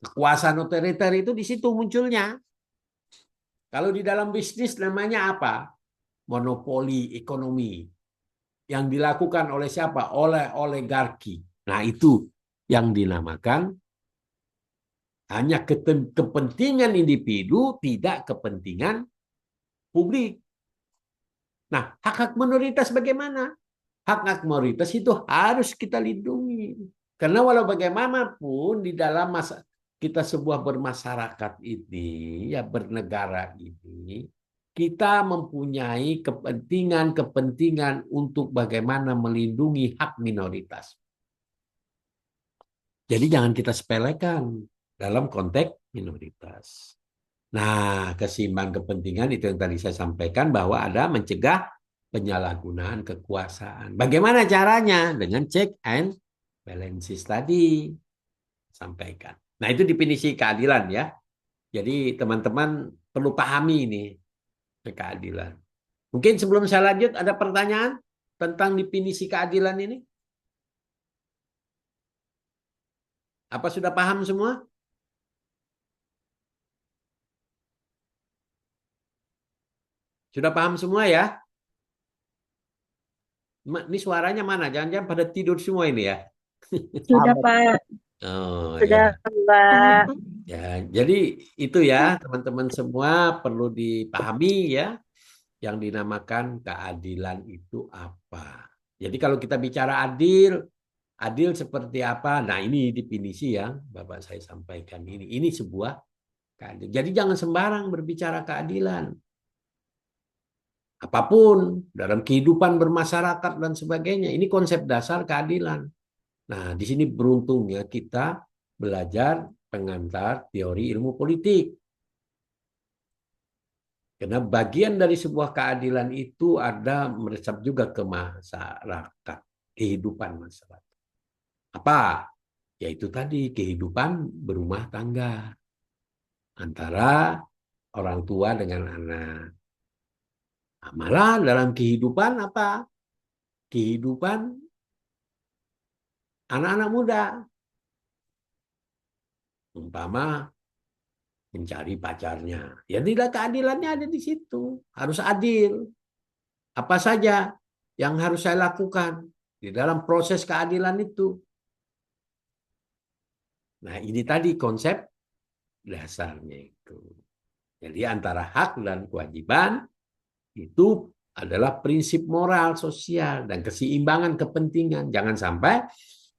Speaker 1: Kekuasaan otoriter itu di situ munculnya. Kalau di dalam bisnis namanya apa? Monopoli ekonomi yang dilakukan oleh siapa? Oleh oligarki. Nah, itu yang dinamakan hanya kepentingan individu, tidak kepentingan publik. Nah, hak-hak minoritas bagaimana? Hak-hak minoritas itu harus kita lindungi. Karena walau bagaimanapun di dalam masa kita sebuah bermasyarakat ini, ya bernegara ini, kita mempunyai kepentingan-kepentingan untuk bagaimana melindungi hak minoritas. Jadi jangan kita sepelekan dalam konteks minoritas. Nah, keseimbangan kepentingan itu yang tadi saya sampaikan bahwa ada mencegah penyalahgunaan kekuasaan. Bagaimana caranya? Dengan check and balances tadi sampaikan. Nah, itu definisi keadilan ya. Jadi teman-teman perlu pahami ini keadilan. Mungkin sebelum saya lanjut ada pertanyaan tentang definisi keadilan ini? Apa sudah paham semua? Sudah paham semua ya? Ini suaranya mana? Jangan-jangan pada tidur semua ini ya?
Speaker 2: Sudah, Pak.
Speaker 1: Oh ya.
Speaker 2: Sudah, Mbak.
Speaker 1: Ya, jadi itu ya teman-teman semua perlu dipahami ya yang dinamakan keadilan itu apa. Jadi kalau kita bicara adil, adil seperti apa? Nah, ini definisi yang Bapak saya sampaikan ini. Ini sebuah keadilan. Jadi jangan sembarang berbicara keadilan. Apapun dalam kehidupan bermasyarakat dan sebagainya. Ini konsep dasar keadilan. Nah, di sini beruntungnya kita belajar pengantar teori ilmu politik. Karena bagian dari sebuah keadilan itu ada meresap juga ke masyarakat, kehidupan masyarakat. Apa? Yaitu tadi kehidupan berumah tangga antara orang tua dengan anak. Nah, malah dalam kehidupan apa? Kehidupan anak-anak muda. Umpama mencari pacarnya. Ya tidak keadilannya ada di situ. Harus adil. Apa saja yang harus saya lakukan di dalam proses keadilan itu. Nah, ini tadi konsep dasarnya itu. Jadi antara hak dan kewajiban itu adalah prinsip moral sosial dan keseimbangan kepentingan. Jangan sampai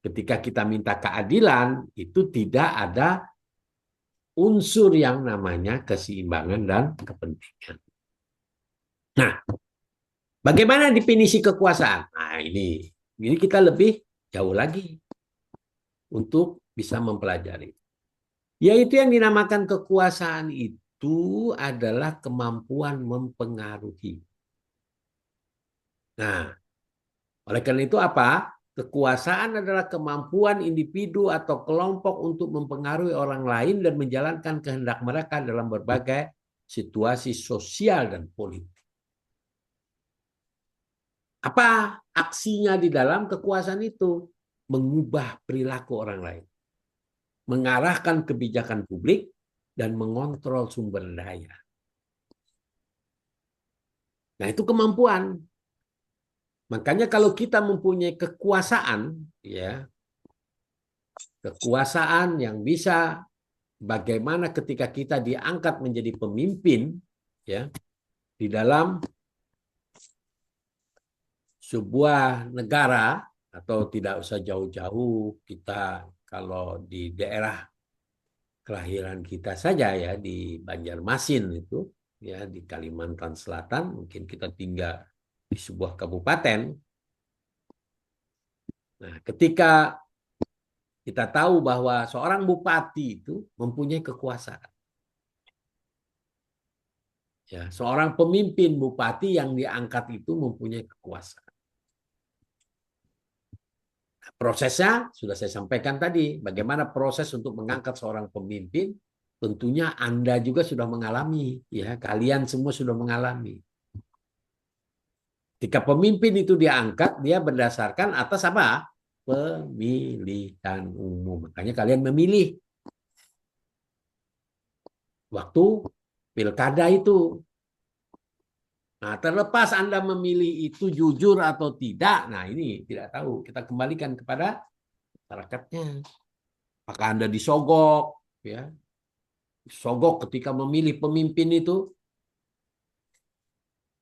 Speaker 1: ketika kita minta keadilan itu tidak ada unsur yang namanya keseimbangan dan kepentingan. Nah, bagaimana definisi kekuasaan? Nah, ini kita lebih jauh lagi untuk bisa mempelajari. Yaitu yang dinamakan kekuasaan itu adalah kemampuan mempengaruhi. Nah, oleh karena itu apa? Kekuasaan adalah kemampuan individu atau kelompok untuk mempengaruhi orang lain dan menjalankan kehendak mereka dalam berbagai situasi sosial dan politik. Apa aksinya di dalam kekuasaan itu? Mengubah perilaku orang lain, mengarahkan kebijakan publik, dan mengontrol sumber daya. Nah, itu kemampuan. Makanya kalau kita mempunyai kekuasaan, ya, kekuasaan yang bisa bagaimana ketika kita diangkat menjadi pemimpin, ya, di dalam sebuah negara atau tidak usah jauh-jauh kita kalau di daerah kelahiran kita saja ya di Banjarmasin itu ya di Kalimantan Selatan mungkin kita tinggal di sebuah kabupaten. Nah, ketika kita tahu bahwa seorang bupati itu mempunyai kekuasaan. Ya, seorang pemimpin bupati yang diangkat itu mempunyai kekuasaan. Nah, prosesnya sudah saya sampaikan tadi, bagaimana proses untuk mengangkat seorang pemimpin, tentunya Anda juga sudah mengalami, ya, kalian semua sudah mengalami. Ketika pemimpin itu diangkat, dia berdasarkan atas apa? pemilihan umum. Makanya kalian memilih waktu pilkada itu. Nah, terlepas Anda memilih itu jujur atau tidak, nah ini tidak tahu. Kita kembalikan kepada masyarakatnya. Apakah Anda disogok, ya, disogok ketika memilih pemimpin itu?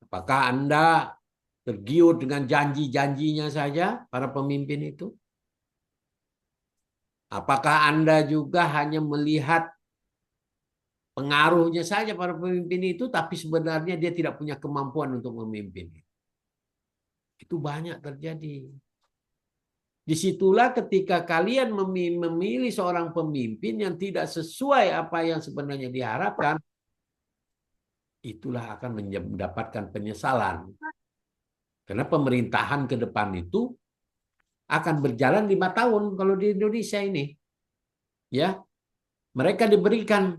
Speaker 1: Apakah Anda tergiur dengan janji-janjinya saja para pemimpin itu? Apakah Anda juga hanya melihat pengaruhnya saja para pemimpin itu, tapi sebenarnya dia tidak punya kemampuan untuk memimpin? Itu banyak terjadi. Disitulah ketika kalian memilih seorang pemimpin yang tidak sesuai apa yang sebenarnya diharapkan, itulah akan mendapatkan penyesalan. Karena pemerintahan ke depan itu akan berjalan 5 tahun kalau di Indonesia ini. Ya, mereka diberikan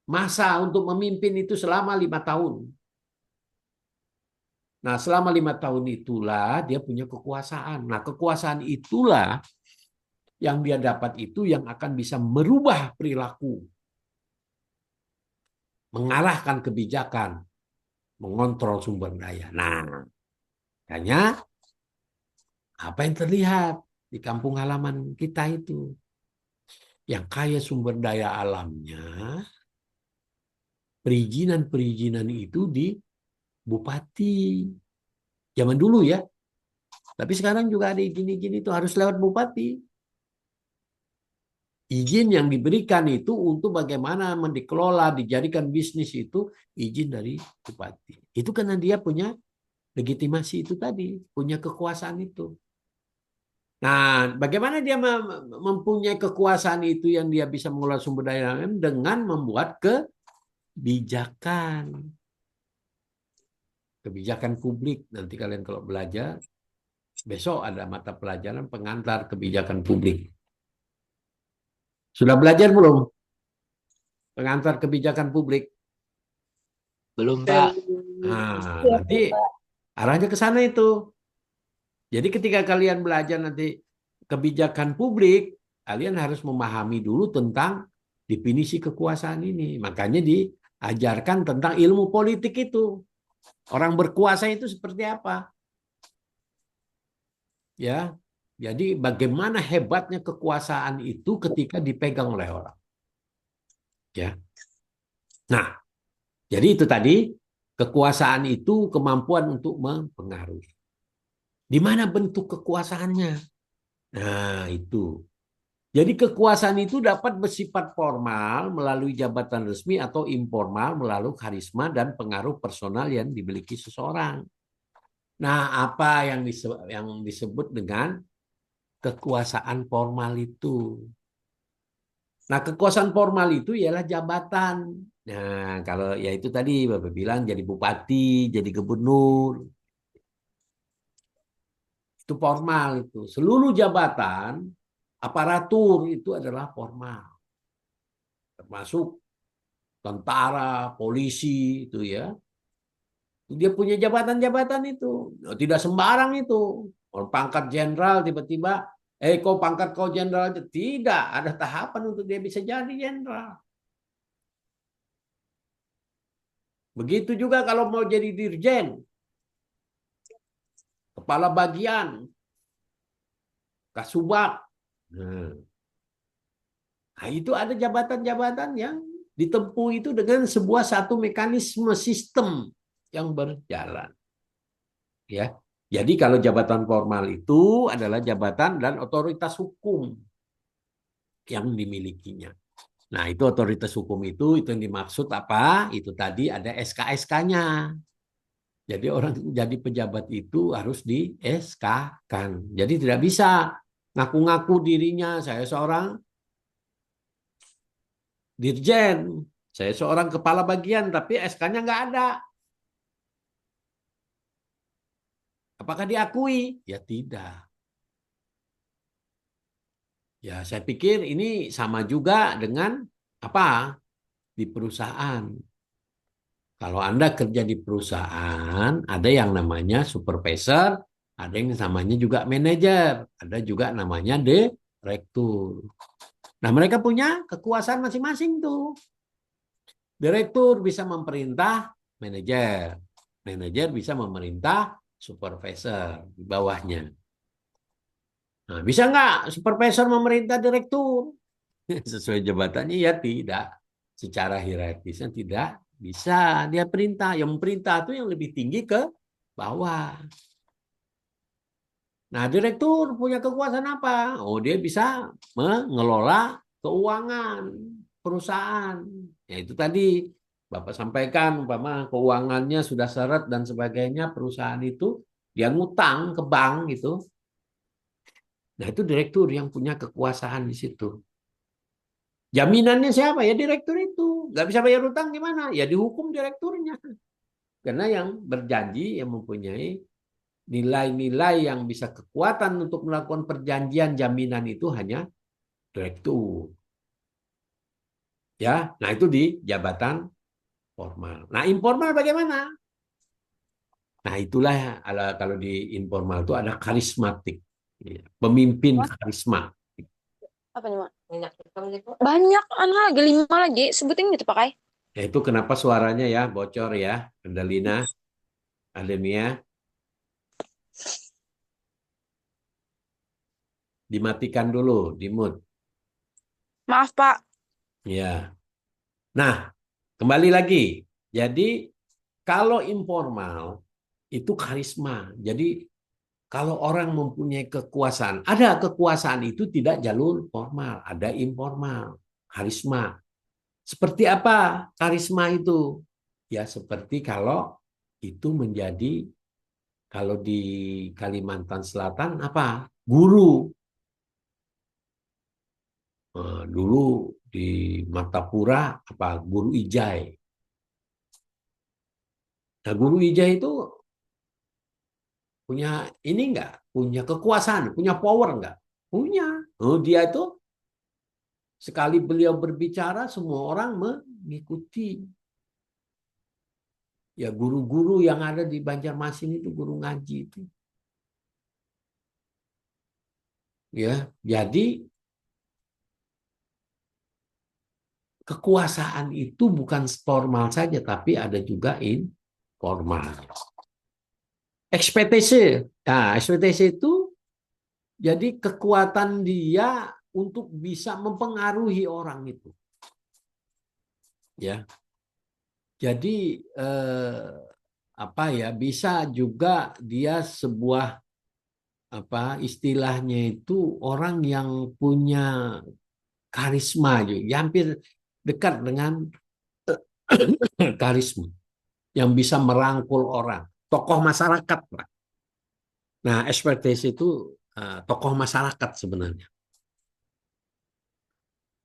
Speaker 1: masa untuk memimpin itu selama 5 tahun. Nah, selama 5 tahun itulah dia punya kekuasaan. Nah, kekuasaan itulah yang dia dapat itu yang akan bisa merubah perilaku, mengarahkan kebijakan, mengontrol sumber daya. Nah, hanya apa yang terlihat di kampung halaman kita itu, yang kaya sumber daya alamnya, perizinan-perizinan itu di bupati. Zaman dulu ya, tapi sekarang juga ada izin-izin itu harus lewat bupati. Izin yang diberikan itu untuk bagaimana dikelola, dijadikan bisnis itu izin dari bupati. Itu karena dia punya legitimasi itu tadi, punya kekuasaan itu. Nah, bagaimana dia mempunyai kekuasaan itu yang dia bisa mengelola sumber daya alam dengan membuat kebijakan. Kebijakan publik. Nanti kalian kalau belajar, besok ada mata pelajaran pengantar kebijakan publik. Sudah belajar belum? Pengantar kebijakan publik.
Speaker 3: Belum, Pak.
Speaker 1: Nah,
Speaker 2: Siap,
Speaker 1: nanti
Speaker 2: Pak.
Speaker 1: arahnya ke sana itu. Jadi ketika kalian belajar nanti kebijakan publik, kalian harus memahami dulu tentang definisi kekuasaan ini. Makanya diajarkan tentang ilmu politik itu. Orang berkuasa itu seperti apa? Ya. Jadi bagaimana hebatnya kekuasaan itu ketika dipegang oleh orang. Ya. Nah, jadi itu tadi kekuasaan itu kemampuan untuk mempengaruhi. Di mana bentuk kekuasaannya? Nah, itu. Jadi kekuasaan itu dapat bersifat formal melalui jabatan resmi atau informal melalui karisma dan pengaruh personal yang dimiliki seseorang. Nah, apa yang disebut dengan kekuasaan formal itu? Nah, kekuasaan formal itu ialah jabatan. Nah, kalau ya itu tadi Bapak bilang jadi bupati, jadi gubernur. Itu formal itu. Seluruh jabatan, aparatur itu adalah formal. Termasuk tentara, polisi itu ya. Dia punya jabatan-jabatan itu. Tidak sembarang itu. Orang pangkat jenderal tiba-tiba, kau pangkat kau jenderal. Tidak, ada tahapan untuk dia bisa jadi jenderal. Begitu juga kalau mau jadi dirjen, kepala bagian, kasubag. Nah, itu ada jabatan-jabatan yang ditempuh itu dengan sebuah satu mekanisme sistem yang berjalan. Ya. Jadi kalau jabatan formal itu adalah jabatan dan otoritas hukum yang dimilikinya. Nah, itu otoritas hukum itu yang dimaksud apa? Itu tadi ada SK-SK-nya. Jadi orang jadi pejabat itu harus di SK-kan. Jadi tidak bisa ngaku-ngaku dirinya saya seorang dirjen, saya seorang kepala bagian tapi SK-nya nggak ada. Apakah diakui? Ya tidak. Ya saya pikir ini sama juga dengan apa? Di perusahaan. Kalau Anda kerja di perusahaan, ada yang namanya supervisor, Ada yang namanya juga manajer, ada juga namanya direktur. Nah, mereka punya kekuasaan masing-masing tuh. Direktur bisa memerintah manajer, manajer bisa memerintah supervisor di bawahnya. Nah, bisa nggak supervisor memerintah direktur? Sesuai jabatannya ya tidak. Secara hierarkisnya tidak bisa dia perintah. Yang perintah itu yang lebih tinggi ke bawah. Nah, direktur punya kekuasaan apa? Oh, dia bisa mengelola keuangan perusahaan. Ya, itu tadi Bapak sampaikan, umpama keuangannya sudah seret dan sebagainya, perusahaan itu dia ngutang ke bank gitu. Nah, itu direktur yang punya kekuasaan di situ. Jaminannya siapa? Ya direktur itu. Nggak bisa bayar utang gimana? Ya dihukum direkturnya. Karena yang berjanji, yang mempunyai nilai-nilai yang bisa kekuatan untuk melakukan perjanjian jaminan itu hanya direktur. Ya, nah itu di jabatan formal. Nah, informal bagaimana? Nah, itulah kalau di informal itu ada karismatik. Pemimpin karisma.
Speaker 2: Apa nih, Mak? Banyak, anak lagi 5 lagi. Sebutin gitu pakai.
Speaker 1: Ya, itu kenapa suaranya ya bocor ya, Andalina, Ademia, dimatikan dulu, di mute.
Speaker 2: Maaf, Pak.
Speaker 1: Ya. Nah, kembali lagi. Jadi kalau informal itu karisma. Jadi kalau orang mempunyai kekuasaan, ada kekuasaan itu tidak jalur formal, ada informal, karisma. Seperti apa karisma itu? Ya seperti kalau itu menjadi kalau di Kalimantan Selatan apa? Guru. Dulu di Martapura apa? Guru Ijai. Nah, Guru Ijai itu punya ini enggak? Punya kekuasaan, punya power enggak? Punya. Oh, dia itu sekali beliau berbicara semua orang mengikuti. Ya guru-guru yang ada di Banjarmasin itu guru ngaji itu. Ya, jadi kekuasaan itu bukan formal saja tapi ada juga informal. Ekspektasi. Nah, ekspektasi itu jadi kekuatan dia untuk bisa mempengaruhi orang itu. Ya. Jadi apa ya bisa juga dia sebuah apa istilahnya itu orang yang punya karisma juga, ya, hampir dekat dengan karisma yang bisa merangkul orang, tokoh masyarakat, Pak. Nah, ekspertis itu tokoh masyarakat sebenarnya.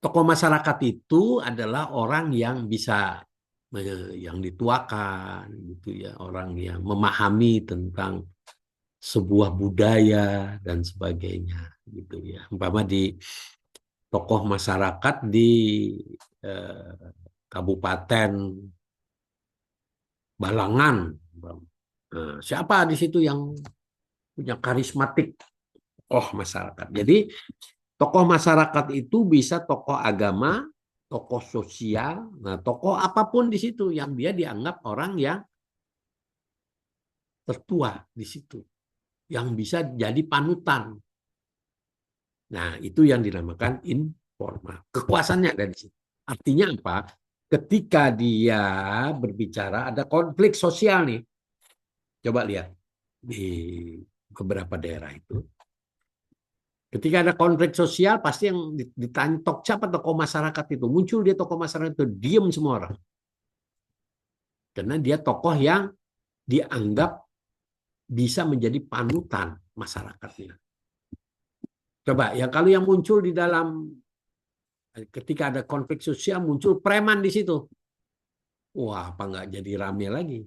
Speaker 1: Tokoh masyarakat itu adalah orang yang bisa yang dituakan gitu ya, orang yang memahami tentang sebuah budaya dan sebagainya gitu ya. Umpama di tokoh masyarakat di Kabupaten Balangan. Nah, siapa di situ yang punya karismatik tokoh masyarakat? Jadi tokoh masyarakat itu bisa tokoh agama, tokoh sosial, nah tokoh apapun di situ yang dia dianggap orang yang tertua di situ, yang bisa jadi panutan. Nah, itu yang dinamakan informal. Kekuasaannya ada di situ. Artinya apa? Ketika dia berbicara ada konflik sosial nih. Coba lihat di beberapa daerah itu. Ketika ada konflik sosial, pasti yang ditanya siapa tokoh masyarakat itu. Muncul dia tokoh masyarakat itu, diem semua orang. Karena dia tokoh yang dianggap bisa menjadi panutan masyarakatnya. Coba ya kalau yang muncul di dalam ketika ada konflik sosial muncul preman di situ. Wah, apa nggak jadi rame lagi?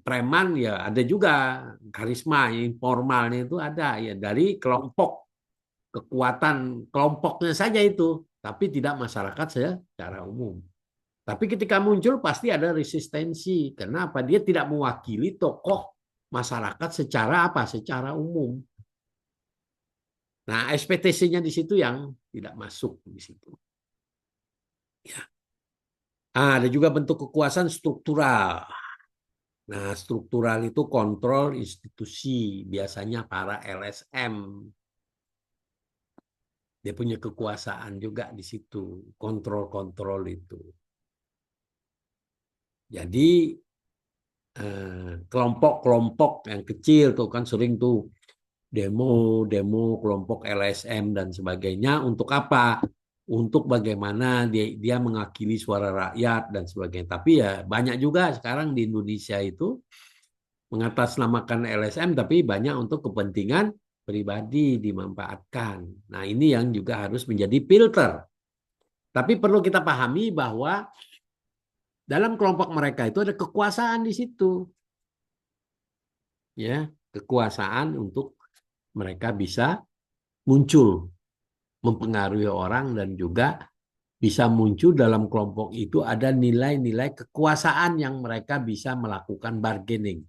Speaker 1: Preman ya ada juga karisma informalnya itu ada ya dari kelompok kekuatan kelompoknya saja itu, tapi tidak masyarakat secara umum. Tapi ketika muncul pasti ada resistensi. Kenapa? Dia tidak mewakili tokoh masyarakat secara apa? Secara umum. Nah, SPTC-nya di situ yang tidak masuk di situ. Ya. Ada juga bentuk kekuasaan struktural. Nah, struktural itu kontrol institusi, biasanya para LSM. Dia punya kekuasaan juga di situ, kontrol-kontrol itu. Jadi kelompok-kelompok yang kecil tuh kan sering tuh demo kelompok LSM dan sebagainya untuk apa? Untuk bagaimana dia mengakili suara rakyat dan sebagainya. Tapi ya banyak juga sekarang di Indonesia itu mengatasnamakan LSM tapi banyak untuk kepentingan pribadi dimanfaatkan. Nah, ini yang juga harus menjadi filter. Tapi perlu kita pahami bahwa dalam kelompok mereka itu ada kekuasaan di situ. Ya, kekuasaan untuk mereka bisa muncul mempengaruhi orang dan juga bisa muncul dalam kelompok itu ada nilai-nilai kekuasaan yang mereka bisa melakukan bargaining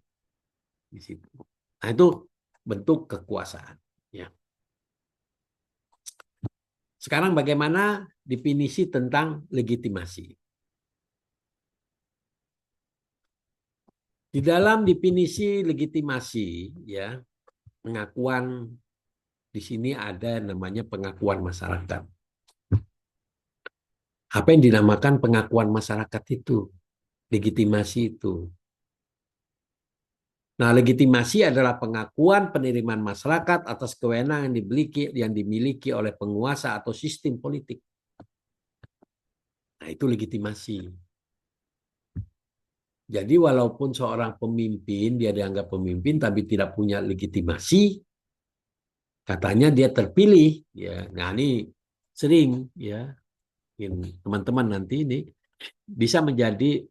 Speaker 1: di situ. Nah, itu bentuk kekuasaan. Ya. Sekarang bagaimana definisi tentang legitimasi? Di dalam definisi legitimasi, ya, pengakuan di sini ada namanya pengakuan masyarakat. Apa yang dinamakan pengakuan masyarakat itu? Legitimasi itu. Nah, legitimasi adalah pengakuan penerimaan masyarakat atas kewenangan yang dimiliki oleh penguasa atau sistem politik. Nah, itu legitimasi. Jadi walaupun seorang pemimpin, dia dianggap pemimpin tapi tidak punya legitimasi, katanya dia terpilih. Ya, nah ini sering ya, teman-teman nanti ini bisa menjadi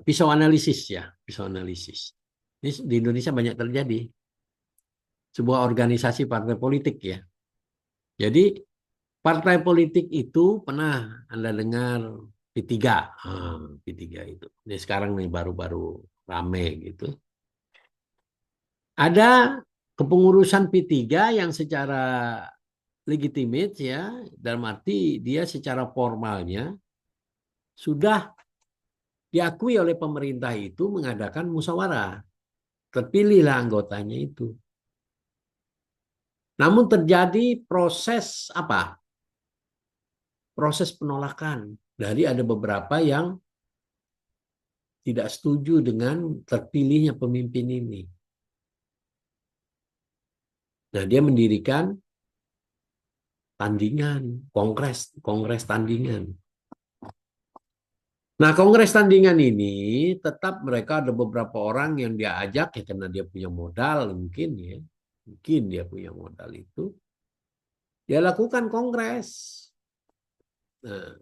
Speaker 1: pisau analisis ya, pisau analisis. Ini di Indonesia banyak terjadi. Sebuah organisasi partai politik ya. Jadi partai politik itu pernah Anda dengar P3. P3 itu. Ini sekarang nih baru-baru rame gitu. Ada kepengurusan P3 yang secara legitimate ya, dalam arti dia secara formalnya sudah diakui oleh pemerintah itu mengadakan musyawarah. Terpilihlah anggotanya itu. Namun terjadi proses apa? Proses penolakan dari ada beberapa yang tidak setuju dengan terpilihnya pemimpin ini. Nah, dia mendirikan tandingan, kongres tandingan. Nah, kongres tandingan ini tetap mereka ada beberapa orang yang dia ajak ya karena dia punya modal mungkin ya. Mungkin dia punya modal itu. Dia lakukan kongres. Nah,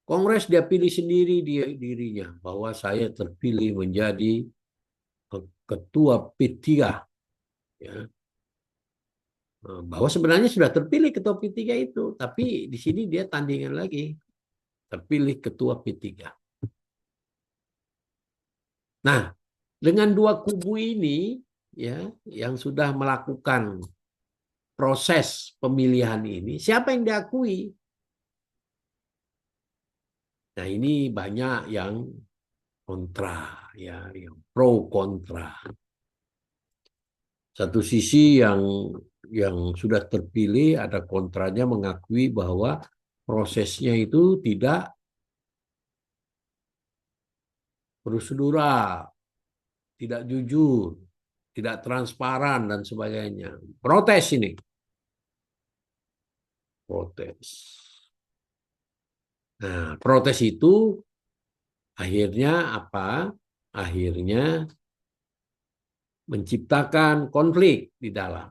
Speaker 1: kongres dia pilih sendiri dirinya bahwa saya terpilih menjadi ketua P3 ya. Bahwa sebenarnya sudah terpilih ketua P3 itu, tapi di sini dia tandingan lagi terpilih ketua P3. Nah, dengan dua kubu ini ya yang sudah melakukan proses pemilihan ini, siapa yang diakui? Nah, ini banyak yang kontra ya, yang pro kontra. Satu sisi yang sudah terpilih ada kontranya mengakui bahwa prosesnya itu tidak prosedural, tidak jujur, tidak transparan dan sebagainya. Protes ini. Protes. Nah, protes itu akhirnya apa? Akhirnya menciptakan konflik di dalam.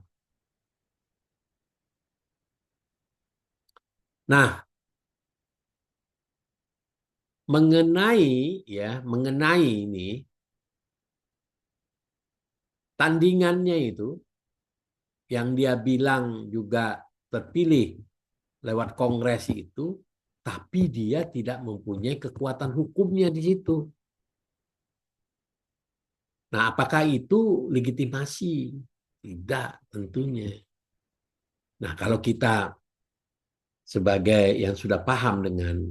Speaker 1: Nah, mengenai ini tandingannya itu yang dia bilang juga terpilih lewat kongres itu, tapi dia tidak mempunyai kekuatan hukumnya di situ. Nah, apakah itu legitimasi? Tidak, tentunya. Nah, kalau kita sebagai yang sudah paham dengan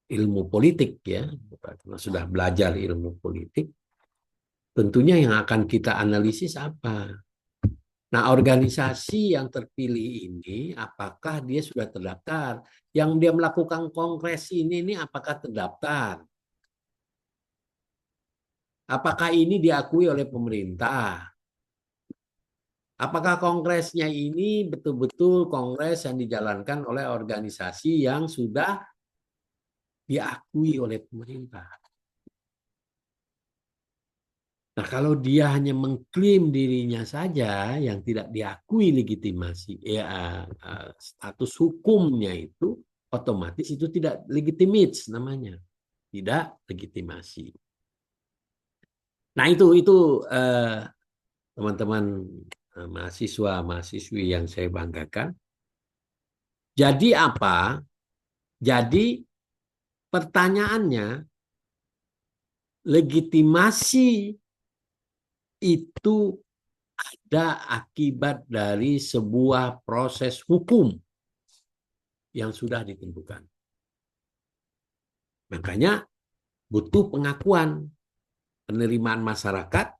Speaker 1: ilmu politik, ya, karena sudah belajar ilmu politik, tentunya yang akan kita analisis apa? Nah, organisasi yang terpilih ini, apakah dia sudah terdaftar? Yang dia melakukan kongres ini apakah terdaftar? Apakah ini diakui oleh pemerintah? Apakah kongresnya ini betul-betul kongres yang dijalankan oleh organisasi yang sudah diakui oleh pemerintah? Nah, kalau dia hanya mengklaim dirinya saja yang tidak diakui legitimasi, ya status hukumnya itu otomatis itu tidak legitimate namanya, tidak legitimasi. Nah, itu teman-teman mahasiswa-mahasiswi yang saya banggakan. Jadi apa? Jadi pertanyaannya, legitimasi itu ada akibat dari sebuah proses hukum yang sudah ditentukan. Makanya butuh pengakuan, penerimaan masyarakat,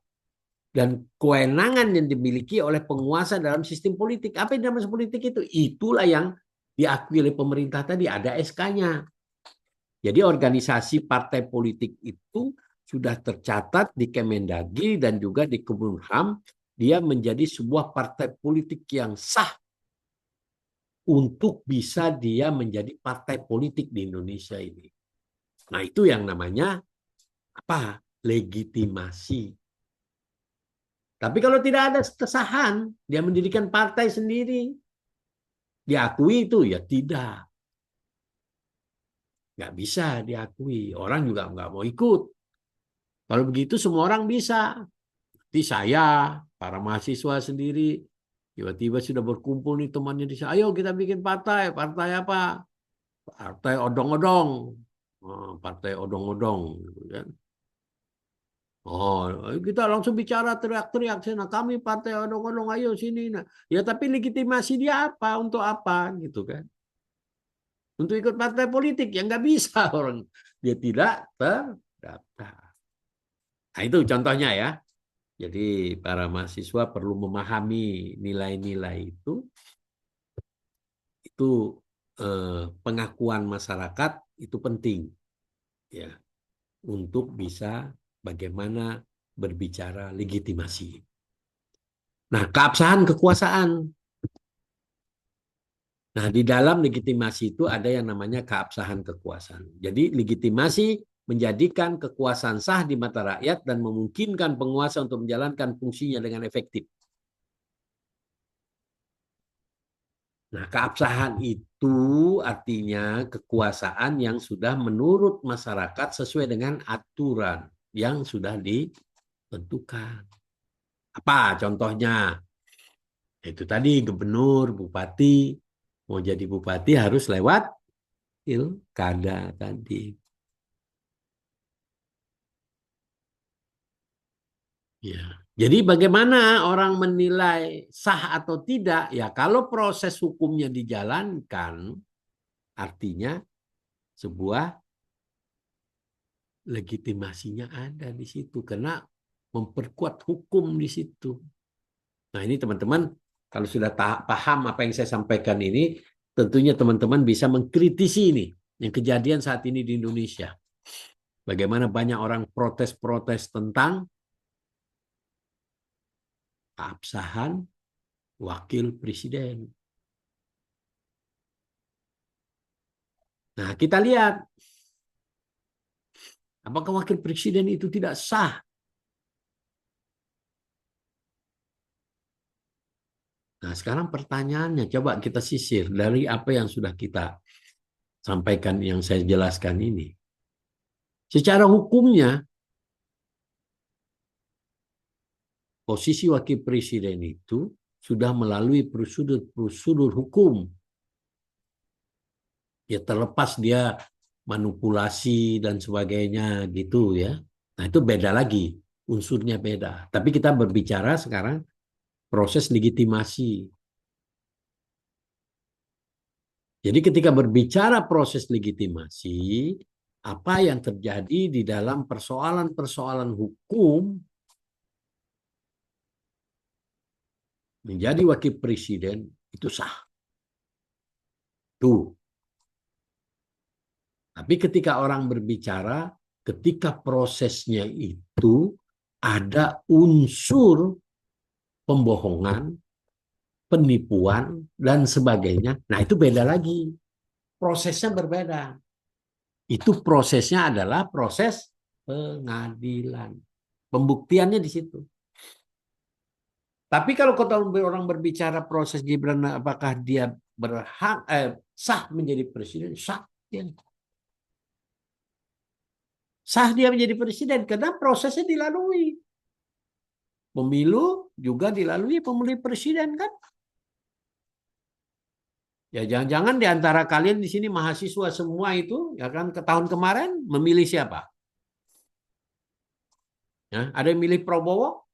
Speaker 1: dan kewenangan yang dimiliki oleh penguasa dalam sistem politik. Apa yang dalam sistem politik itu? Itulah yang diakui oleh pemerintah tadi, ada SK-nya. Jadi organisasi partai politik itu sudah tercatat di Kemendagri dan juga di Kemenkumham, dia menjadi sebuah partai politik yang sah untuk bisa dia menjadi partai politik di Indonesia ini. Nah, itu yang namanya apa? Legitimasi. Tapi kalau tidak ada kesahan, dia mendirikan partai sendiri, diakui itu ya tidak. Nggak bisa diakui. Orang juga nggak mau ikut. Kalau begitu semua orang bisa. Seperti saya, para mahasiswa sendiri, tiba-tiba sudah berkumpul nih temannya di sana. Ayo kita bikin partai. Partai apa? Partai odong-odong. Partai odong-odong. Gitu kan. Oh, kita langsung bicara teriak-teriak sana. Kami partai odong-odong, ayo sini. Nah, ya tapi legitimasi dia apa? Untuk apa? Gitu kan? Untuk ikut partai politik yang nggak bisa orang dia tidak terdaftar. Nah, itu contohnya ya. Jadi para mahasiswa perlu memahami nilai-nilai itu. Itu pengakuan masyarakat itu penting ya untuk bisa bagaimana berbicara legitimasi. Nah, keabsahan kekuasaan. Nah, di dalam legitimasi itu ada yang namanya keabsahan kekuasaan. Jadi legitimasi menjadikan kekuasaan sah di mata rakyat dan memungkinkan penguasa untuk menjalankan fungsinya dengan efektif. Nah, keabsahan itu artinya kekuasaan yang sudah menurut masyarakat sesuai dengan aturan yang sudah ditentukan. Apa contohnya? Itu tadi gubernur, bupati, mau jadi bupati harus lewat pilkada tadi. Ya. Jadi bagaimana orang menilai sah atau tidak? Ya kalau proses hukumnya dijalankan, artinya sebuah legitimasinya ada di situ karena memperkuat hukum di situ. Nah ini teman-teman kalau sudah paham apa yang saya sampaikan ini, tentunya teman-teman bisa mengkritisi ini yang kejadian saat ini di Indonesia. Bagaimana banyak orang protes-protes tentang keabsahan wakil presiden. Nah kita lihat apakah wakil presiden itu tidak sah? Nah, sekarang pertanyaannya, coba kita sisir dari apa yang sudah kita sampaikan, yang saya jelaskan ini. Secara hukumnya, posisi wakil presiden itu sudah melalui prosedur hukum. Ya terlepas dia manipulasi dan sebagainya gitu ya. Nah, itu beda lagi. unsurnya beda. Tapi kita berbicara sekarang proses legitimasi. Jadi ketika berbicara proses legitimasi, apa yang terjadi di dalam persoalan-persoalan hukum menjadi wakil presiden itu sah. Tuh. Tapi ketika orang berbicara, ketika prosesnya itu ada unsur pembohongan, penipuan, dan sebagainya. Nah, itu beda lagi. Prosesnya berbeda. Itu prosesnya adalah proses pengadilan. Pembuktiannya di situ. Tapi kalau orang berbicara proses Gibran, apakah dia sah menjadi presiden? Sah. Sah dia menjadi presiden karena prosesnya dilalui. Pemilu juga dilalui pemilihan presiden kan? Ya jangan-jangan di antara kalian di sini mahasiswa semua itu ya kan ke tahun kemarin memilih siapa? Ya, ada yang milih Prabowo?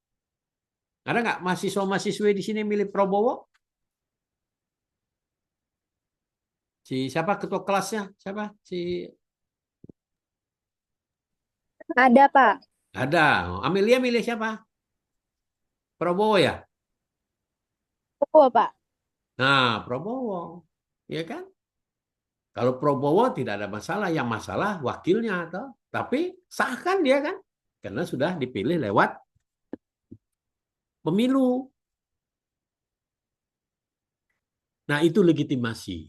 Speaker 1: Ada nggak mahasiswa-mahasiswa di sini milih Prabowo? Siapa ketua kelasnya? Siapa?
Speaker 2: Ada, Pak.
Speaker 1: Ada. Amelia milih siapa? Prabowo ya?
Speaker 2: Oh, Pak.
Speaker 1: Nah, Prabowo. Ya kan? Kalau Prabowo tidak ada masalah, yang masalah wakilnya atau tapi sah kan dia kan? Karena sudah dipilih lewat pemilu. Nah, itu legitimasi.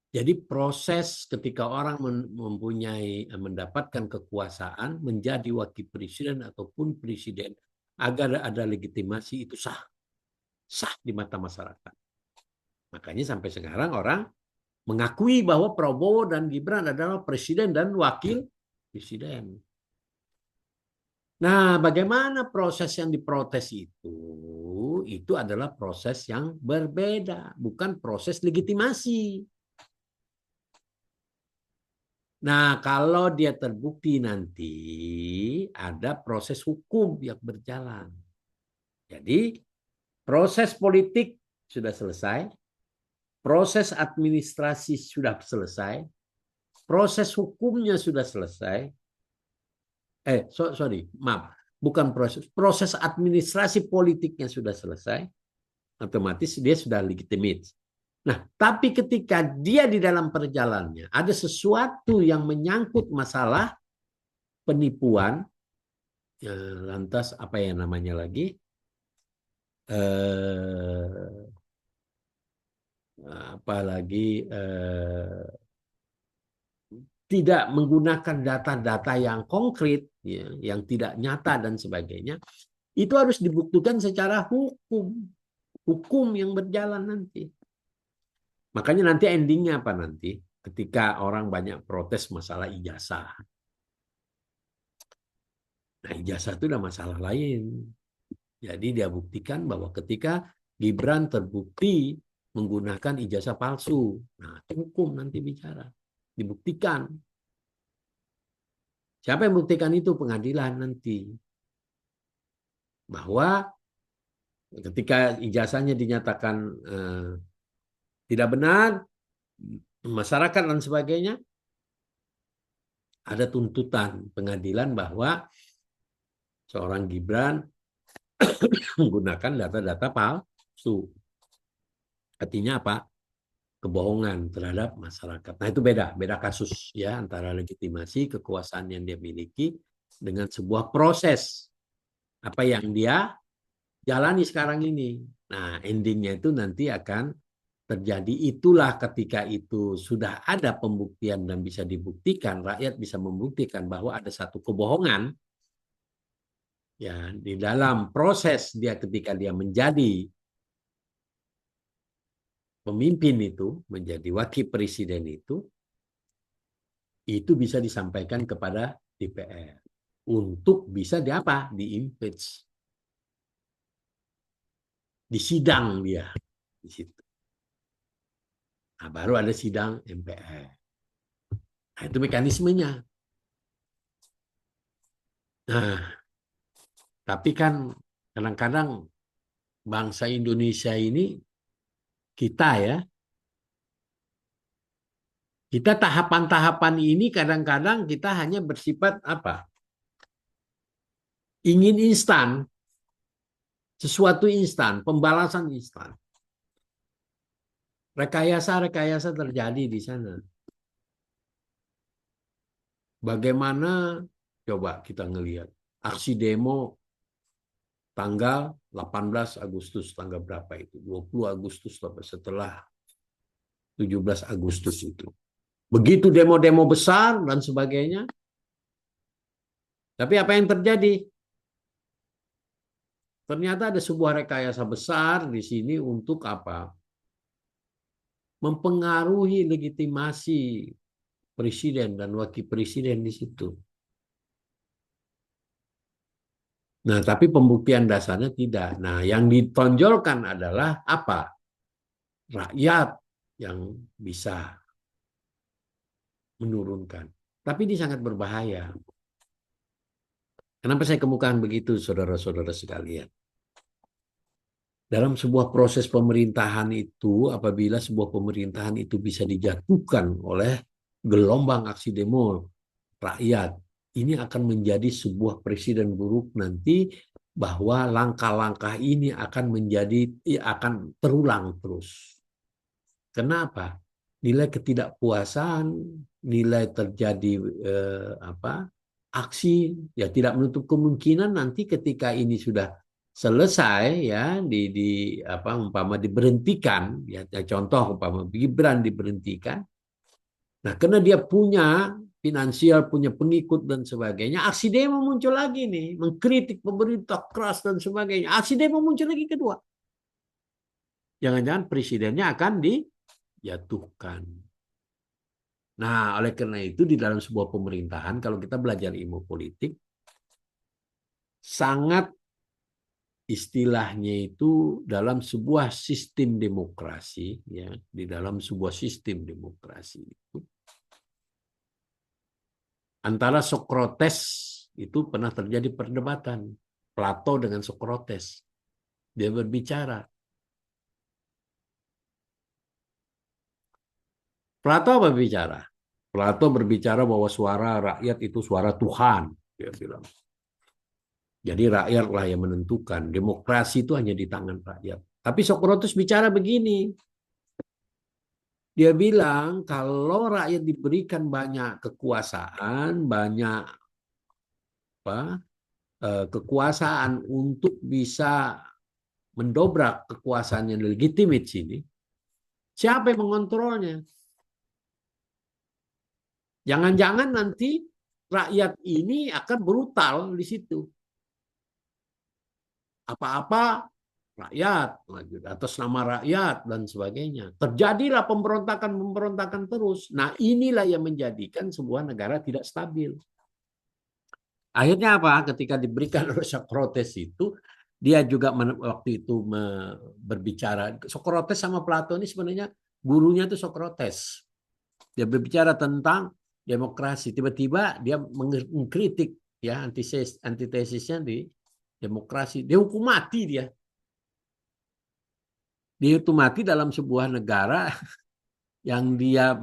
Speaker 1: Jadi proses ketika orang mendapatkan kekuasaan menjadi wakil presiden ataupun presiden agar ada legitimasi itu sah. Sah di mata masyarakat. Makanya sampai sekarang orang mengakui bahwa Prabowo dan Gibran adalah presiden dan wakil presiden. Nah, bagaimana proses yang diprotes itu? Itu adalah proses yang berbeda, bukan proses legitimasi. Nah, kalau dia terbukti nanti ada proses hukum yang berjalan. Jadi, proses politik sudah selesai, proses administrasi sudah selesai, proses hukumnya sudah selesai. Maaf, bukan proses administrasi politiknya sudah selesai, otomatis dia sudah legitimate. Nah, tapi ketika dia di dalam perjalanannya ada sesuatu yang menyangkut masalah penipuan, lantas apa yang namanya lagi? Apalagi tidak menggunakan data-data yang konkret, ya, yang tidak nyata dan sebagainya, itu harus dibuktikan secara hukum yang berjalan nanti. Makanya nanti endingnya apa nanti? Ketika orang banyak protes masalah ijazah. Nah, ijazah itu udah masalah lain. Jadi dia buktikan bahwa ketika Gibran terbukti menggunakan ijazah palsu, nah hukum nanti bicara. Dibuktikan. Siapa yang membuktikan itu? Pengadilan nanti. Bahwa ketika ijazahnya dinyatakan tidak benar, masyarakat dan sebagainya, ada tuntutan pengadilan bahwa seorang Gibran menggunakan data-data palsu. Artinya apa? Kebohongan terhadap masyarakat. Nah, itu beda kasus ya antara legitimasi kekuasaan yang dia miliki dengan sebuah proses apa yang dia jalani sekarang ini. Nah, endingnya itu nanti akan terjadi, itulah ketika itu sudah ada pembuktian dan bisa dibuktikan, rakyat bisa membuktikan bahwa ada satu kebohongan ya di dalam proses dia ketika dia menjadi pemimpin itu, menjadi wakil presiden itu bisa disampaikan kepada DPR untuk bisa diimpeach, disidang dia di situ. Nah, baru ada sidang MPR. Nah, itu mekanismenya. Nah, tapi kan kadang-kadang bangsa Indonesia ini, kita ya, kita tahapan-tahapan ini kadang-kadang kita hanya bersifat apa? Ingin instan, sesuatu instan, pembalasan instan. Rekayasa-rekayasa terjadi di sana. Bagaimana coba kita ngelihat aksi demo tanggal 18 Agustus, tanggal berapa itu? 20 Agustus setelah 17 Agustus itu. Begitu demo-demo besar dan sebagainya. Tapi apa yang terjadi? Ternyata ada sebuah rekayasa besar di sini untuk apa? Mempengaruhi legitimasi presiden dan wakil presiden di situ. Nah, tapi pembuktian dasarnya tidak. Nah, yang ditonjolkan adalah apa? Rakyat yang bisa menurunkan. Tapi ini sangat berbahaya. Kenapa saya kemukakan begitu, saudara-saudara sekalian? Dalam sebuah proses pemerintahan itu, apabila sebuah pemerintahan itu bisa dijatuhkan oleh gelombang aksi demo rakyat, ini akan menjadi sebuah presiden buruk nanti, bahwa langkah-langkah ini akan terulang terus. Kenapa? Nilai ketidakpuasan, nilai terjadi aksi, ya tidak menutup kemungkinan nanti ketika ini sudah selesai ya umpama diberhentikan ya, contoh umpama Gibran diberhentikan. Nah, karena dia punya finansial, punya pengikut dan sebagainya, aksi demo muncul lagi nih, mengkritik pemerintah keras dan sebagainya. Aksi demo muncul lagi kedua. Jangan-jangan presidennya akan dijatuhkan. Nah, oleh karena itu di dalam sebuah pemerintahan, kalau kita belajar ilmu politik, sangat istilahnya itu dalam sebuah sistem demokrasi, ya, di dalam sebuah sistem demokrasi itu, antara Socrates itu pernah terjadi perdebatan, Plato dengan Socrates. Dia berbicara. Plato apa berbicara? Plato berbicara bahwa suara rakyat itu suara Tuhan, dia bilang. Jadi rakyatlah yang menentukan. Demokrasi itu hanya di tangan rakyat. Tapi Socrates bicara begini. Dia bilang kalau rakyat diberikan banyak kekuasaan, banyak kekuasaan untuk bisa mendobrak kekuasaan yang legitimate sini, siapa yang mengontrolnya? Jangan-jangan nanti rakyat ini akan brutal di situ. Apa-apa rakyat, atas nama rakyat dan sebagainya. Terjadilah pemberontakan terus. Nah, inilah yang menjadikan sebuah negara tidak stabil. Akhirnya apa? Ketika diberikan oleh Socrates itu, dia juga waktu itu berbicara. Socrates sama Plato ini sebenarnya gurunya itu Socrates. Dia berbicara tentang demokrasi. Tiba-tiba dia mengkritik ya antitesisnya di demokrasi. Dia hukum mati dia. Dia hukum mati dalam sebuah negara yang dia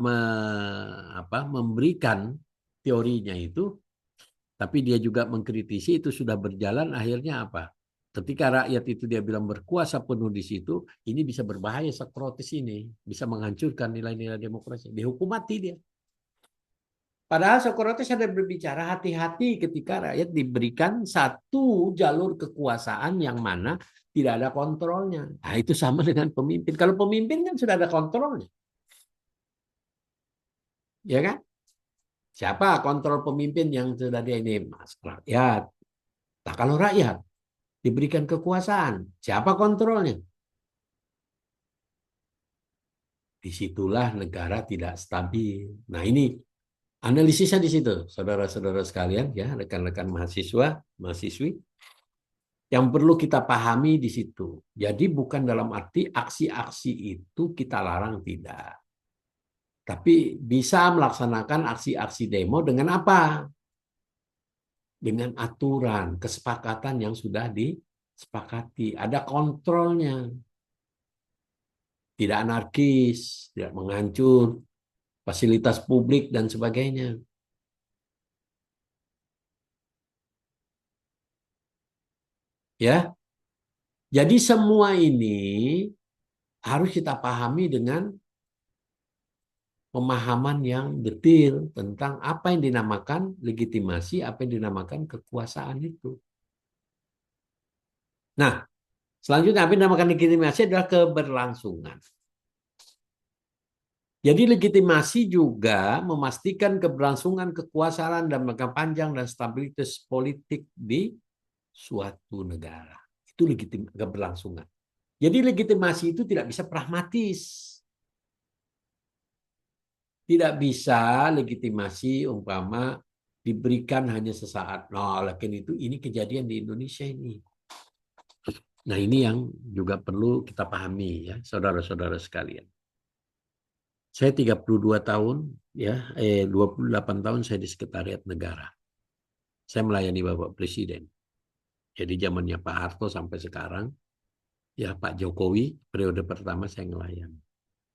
Speaker 1: memberikan teorinya itu, tapi dia juga mengkritisi itu sudah berjalan. Akhirnya apa? Ketika rakyat itu dia bilang berkuasa penuh di situ, ini bisa berbahaya. Socrates ini bisa menghancurkan nilai-nilai demokrasi. Dihukum mati dia. Padahal Socrates ada berbicara hati-hati ketika rakyat diberikan satu jalur kekuasaan yang mana tidak ada kontrolnya. Nah, itu sama dengan pemimpin. Kalau pemimpin kan sudah ada kontrolnya. Ya kan? Siapa kontrol pemimpin yang sudah dia ini? Mas, rakyat. Nah, kalau rakyat diberikan kekuasaan, siapa kontrolnya? Disitulah negara tidak stabil. Nah, ini analisisnya di situ, saudara-saudara sekalian, ya, rekan-rekan mahasiswa, mahasiswi, yang perlu kita pahami di situ. Jadi bukan dalam arti aksi-aksi itu kita larang, tidak. Tapi bisa melaksanakan aksi-aksi demo dengan apa? dengan aturan, kesepakatan yang sudah disepakati. Ada kontrolnya. Tidak anarkis, tidak menghancur fasilitas publik dan sebagainya. Ya, jadi semua ini harus kita pahami dengan pemahaman yang detail tentang apa yang dinamakan legitimasi, apa yang dinamakan kekuasaan itu. Nah, selanjutnya apa yang dinamakan legitimasi adalah keberlangsungan. Jadi legitimasi juga memastikan keberlangsungan kekuasaan dan jangka panjang dan stabilitas politik di suatu negara. Itu keberlangsungan. Jadi legitimasi itu tidak bisa pragmatis. Tidak bisa legitimasi umpama diberikan hanya sesaat. Nah, lakin ini kejadian di Indonesia ini. Nah, ini yang juga perlu kita pahami ya, saudara-saudara sekalian. Saya 32 tahun ya, 28 tahun saya di Sekretariat Negara. Saya melayani Bapak Presiden. Jadi zamannya Pak Harto sampai sekarang, ya Pak Jokowi periode pertama saya melayani.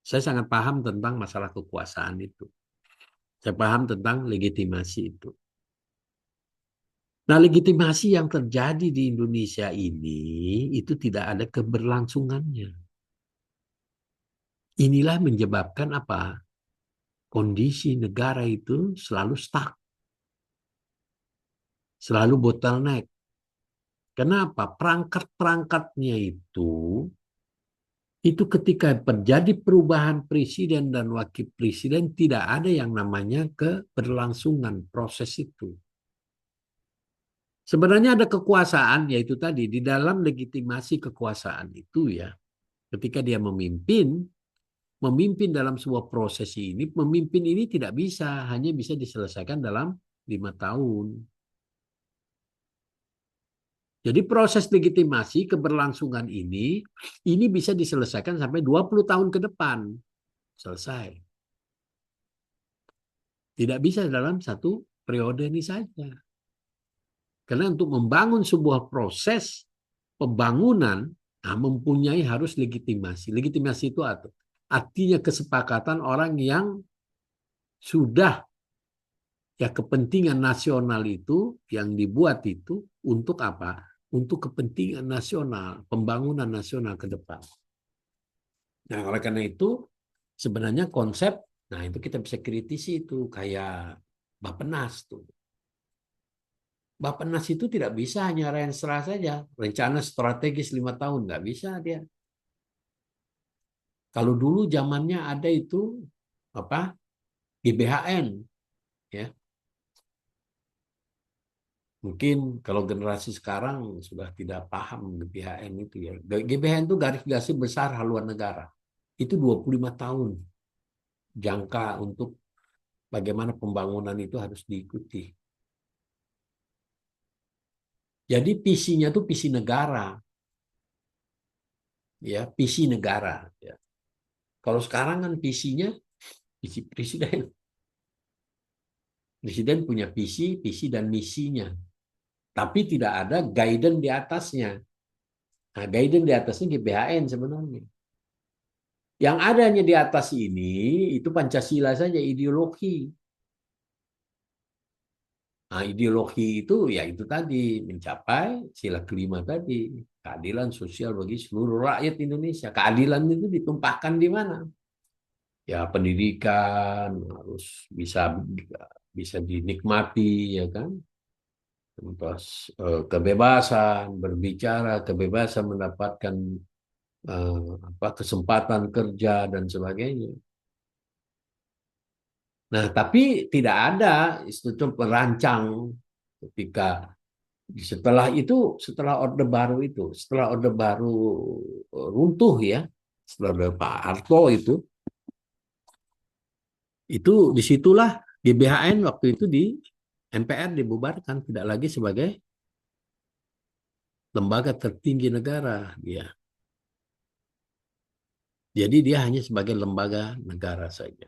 Speaker 1: Saya sangat paham tentang masalah kekuasaan itu. Saya paham tentang legitimasi itu. Nah, legitimasi yang terjadi di Indonesia ini itu tidak ada keberlangsungannya. Inilah menyebabkan apa? Kondisi negara itu selalu stuck. Selalu bottleneck. Kenapa? Perangkat-perangkatnya itu ketika terjadi perubahan presiden dan wakil presiden tidak ada yang namanya keberlangsungan proses itu. Sebenarnya ada kekuasaan, yaitu tadi di dalam legitimasi kekuasaan itu ya, ketika dia memimpin dalam sebuah proses ini, memimpin ini tidak bisa, hanya bisa diselesaikan dalam 5 tahun. Jadi proses legitimasi keberlangsungan ini bisa diselesaikan sampai 20 tahun ke depan. Selesai. Tidak bisa dalam satu periode ini saja. Karena untuk membangun sebuah proses pembangunan, mempunyai harus legitimasi. Legitimasi itu artinya kesepakatan orang yang sudah ya kepentingan nasional itu yang dibuat itu untuk apa? Untuk kepentingan nasional, pembangunan nasional ke depan. Nah, oleh karena itu sebenarnya konsep, nah itu kita bisa kritisi itu kayak Bappenas tuh. Bappenas itu tidak bisa hanya renstra saja, rencana strategis 5 tahun, nggak bisa dia. Kalau dulu zamannya ada itu apa GBHN, ya. Mungkin kalau generasi sekarang sudah tidak paham GBHN itu ya. GBHN itu garis-garis besar haluan negara. Itu 25 tahun jangka untuk bagaimana pembangunan itu harus diikuti. Jadi visinya itu visi negara. Ya, visi negara, ya. Kalau sekarang kan visinya visi presiden. Presiden punya visi dan misinya. Tapi tidak ada guidance di atasnya. Nah, guidance di atasnya GBHN sebenarnya. Yang adanya di atas ini itu Pancasila saja, ideologi. Nah, ideologi itu ya itu tadi mencapai sila kelima tadi, keadilan sosial bagi seluruh rakyat Indonesia. Keadilan itu ditumpahkan di mana? Ya pendidikan harus bisa dinikmati ya kan. Terus kebebasan berbicara, kebebasan mendapatkan kesempatan kerja dan sebagainya. Nah, tapi tidak ada struktur perancang ketika setelah Orde Baru itu, setelah Orde Baru runtuh ya, setelah Orde Pak Harto itu disitulah GBHN waktu itu di MPR dibubarkan, tidak lagi sebagai lembaga tertinggi negara dia. Jadi dia hanya sebagai lembaga negara saja.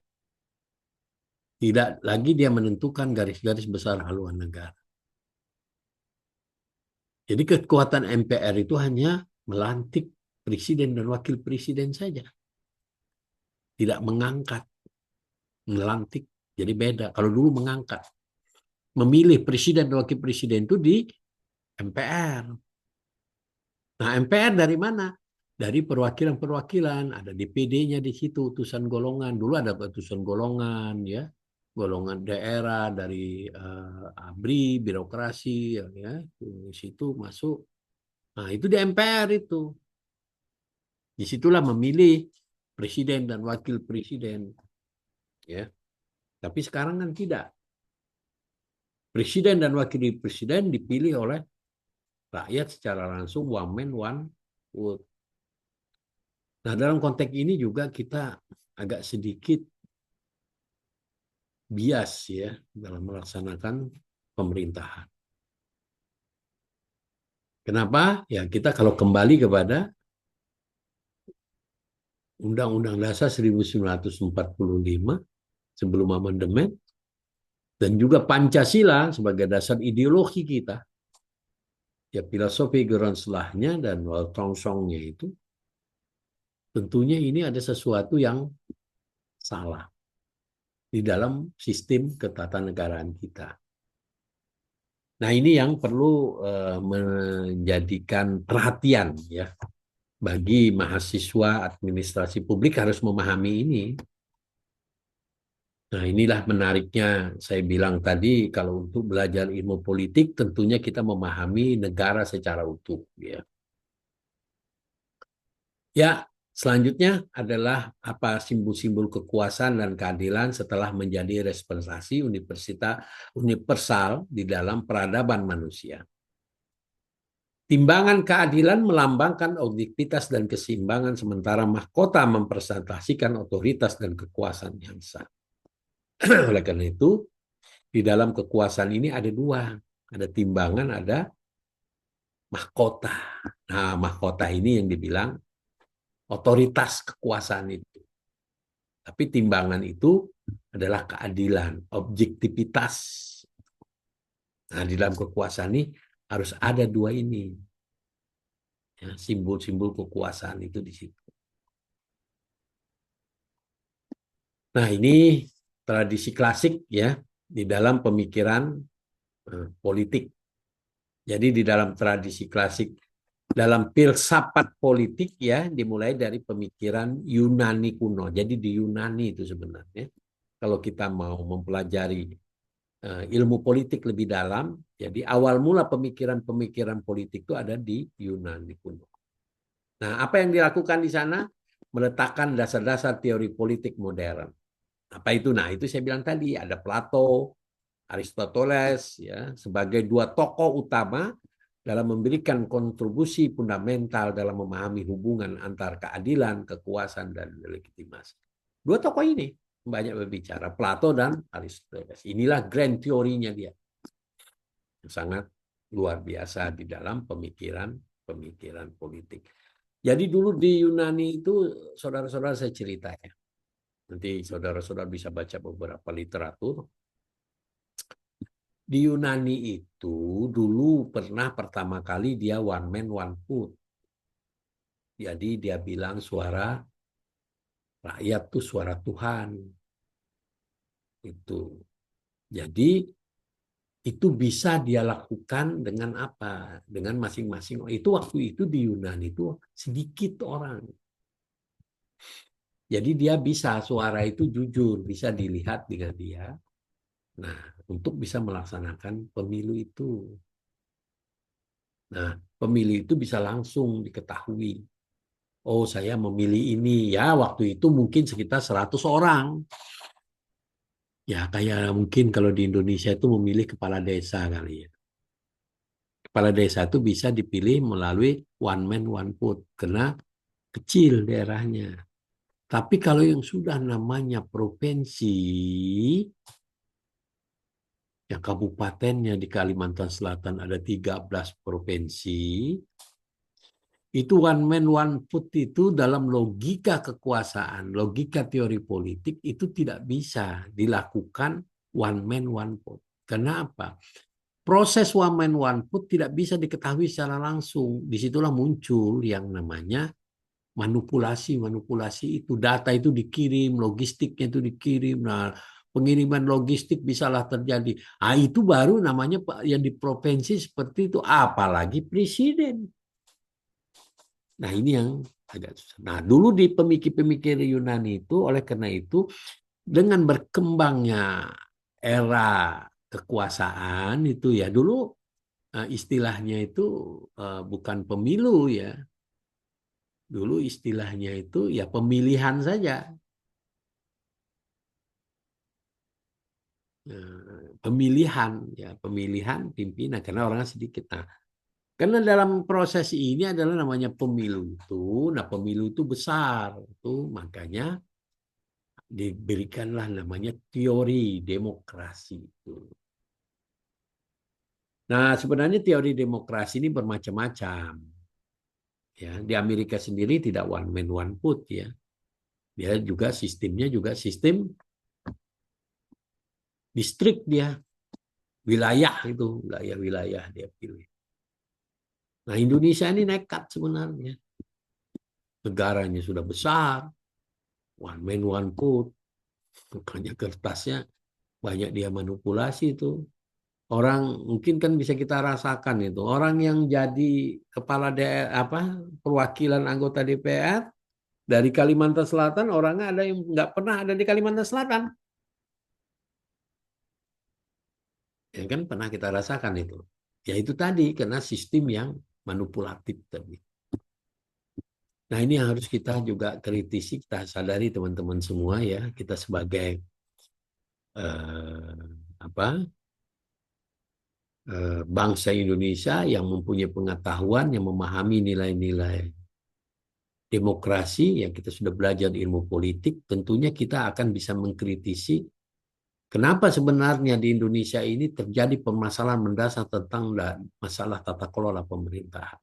Speaker 1: Tidak lagi dia menentukan garis-garis besar haluan negara. Jadi kekuatan MPR itu hanya melantik presiden dan wakil presiden saja. Tidak mengangkat, melantik. Jadi beda. Kalau dulu mengangkat. Memilih presiden dan wakil presiden itu di MPR. Nah, MPR dari mana? Dari perwakilan-perwakilan. Ada DPD-nya di situ, utusan golongan. Dulu ada utusan golongan, ya. Golongan daerah dari ABRI, birokrasi, ya. Di situ masuk. Nah, itu di MPR itu. Disitulah memilih presiden dan wakil presiden, ya. Tapi sekarang kan tidak. Presiden dan wakil presiden dipilih oleh rakyat secara langsung, one man one vote. Nah, dalam konteks ini juga kita agak sedikit bias ya dalam melaksanakan pemerintahan. Kenapa? Ya kita kalau kembali kepada Undang-Undang Dasar 1945 sebelum amandemen dan juga Pancasila sebagai dasar ideologi kita, ya filosofi Geronselahnya dan Waltongsongnya itu, tentunya ini ada sesuatu yang salah di dalam sistem ketatanegaraan kita. Nah, ini yang perlu menjadikan perhatian ya bagi mahasiswa administrasi publik harus memahami ini. Nah, inilah menariknya saya bilang tadi kalau untuk belajar ilmu politik tentunya kita memahami negara secara utuh ya. Ya, selanjutnya adalah apa simbol-simbol kekuasaan dan keadilan setelah menjadi representasi universal di dalam peradaban manusia. Timbangan keadilan melambangkan objektivitas dan keseimbangan, sementara mahkota mempresentasikan otoritas dan kekuasaan yang sah. Oleh karena itu, di dalam kekuasaan ini ada dua. Ada timbangan, ada mahkota. Nah, mahkota ini yang dibilang otoritas kekuasaan itu. Tapi timbangan itu adalah keadilan, objektivitas. Nah, di dalam kekuasaan ini harus ada dua ini. Ya, simbol-simbol kekuasaan itu di situ. Nah, ini tradisi klasik ya di dalam pemikiran politik. Jadi di dalam tradisi klasik, dalam filsafat politik ya dimulai dari pemikiran Yunani kuno. Jadi di Yunani itu sebenarnya kalau kita mau mempelajari ilmu politik lebih dalam, jadi awal mula pemikiran-pemikiran politik itu ada di Yunani kuno. Nah, apa yang dilakukan di sana? Meletakkan dasar-dasar teori politik modern. Apa itu? Nah, itu saya bilang tadi ada Plato, Aristoteles ya sebagai dua tokoh utama dalam memberikan kontribusi fundamental dalam memahami hubungan antar keadilan, kekuasaan dan legitimasi. Dua tokoh ini banyak berbicara, Plato dan Aristoteles. Inilah grand teorinya dia. Sangat luar biasa di dalam pemikiran politik. Jadi dulu di Yunani itu saudara-saudara saya cerita ya. Nanti saudara-saudara bisa baca beberapa literatur. Di Yunani itu dulu pernah pertama kali dia one man one vote. Jadi dia bilang suara rakyat tuh suara Tuhan. Itu. Jadi itu bisa dia lakukan dengan apa? Dengan masing-masing. Itu waktu itu di Yunani itu sedikit orang. Jadi dia bisa suara itu jujur, bisa dilihat dengan dia. Nah, untuk bisa melaksanakan pemilu itu. Nah, pemilih itu bisa langsung diketahui. Oh, saya memilih ini. Ya, waktu itu mungkin sekitar 100 orang. Ya, kayak mungkin kalau di Indonesia itu memilih kepala desa kali ya. Kepala desa itu bisa dipilih melalui one man one vote. Karena kecil daerahnya. Tapi kalau yang sudah namanya provinsi, yang kabupatennya di Kalimantan Selatan ada 13 provinsi, itu one man one vote itu dalam logika kekuasaan, logika teori politik itu tidak bisa dilakukan one man one vote. Kenapa? proses one man one vote tidak bisa diketahui secara langsung. Disitulah muncul yang namanya manipulasi itu. Data itu dikirim, logistiknya itu dikirim. Nah, pengiriman logistik bisalah terjadi. Ah, itu baru namanya yang di provinsi seperti itu. Apalagi presiden. Nah, ini yang agak susah. Nah, dulu di pemikir-pemikir Yunani itu, oleh karena itu, dengan berkembangnya era kekuasaan itu ya, dulu istilahnya itu bukan pemilu ya. Dulu istilahnya itu ya pemilihan saja. Pemilihan pimpinan karena orangnya sedikit. Nah, karena dalam proses ini adalah namanya pemilu itu, nah pemilu itu besar, itu makanya diberikanlah namanya teori demokrasi itu. Nah, sebenarnya teori demokrasi ini bermacam-macam. Ya, di Amerika sendiri tidak one man one vote ya. Dia juga sistemnya juga sistem distrik dia, wilayah itu, wilayah-wilayah dia pilih. Nah, Indonesia ini nekat sebenarnya. Negaranya sudah besar, one man one vote. Makanya kertasnya banyak dia manipulasi itu. Orang mungkin kan bisa kita rasakan itu. Orang yang jadi kepala daerah perwakilan anggota DPR dari Kalimantan Selatan, orangnya ada yang nggak pernah ada di Kalimantan Selatan. Ya kan pernah kita rasakan itu. Ya itu tadi karena sistem yang manipulatif tadi. Nah, ini yang harus kita juga kritisi, kita sadari teman-teman semua ya, kita sebagai bangsa Indonesia yang mempunyai pengetahuan, yang memahami nilai-nilai demokrasi, yang kita sudah belajar ilmu politik, tentunya kita akan bisa mengkritisi kenapa sebenarnya di Indonesia ini terjadi permasalahan mendasar tentang masalah tata kelola pemerintahan.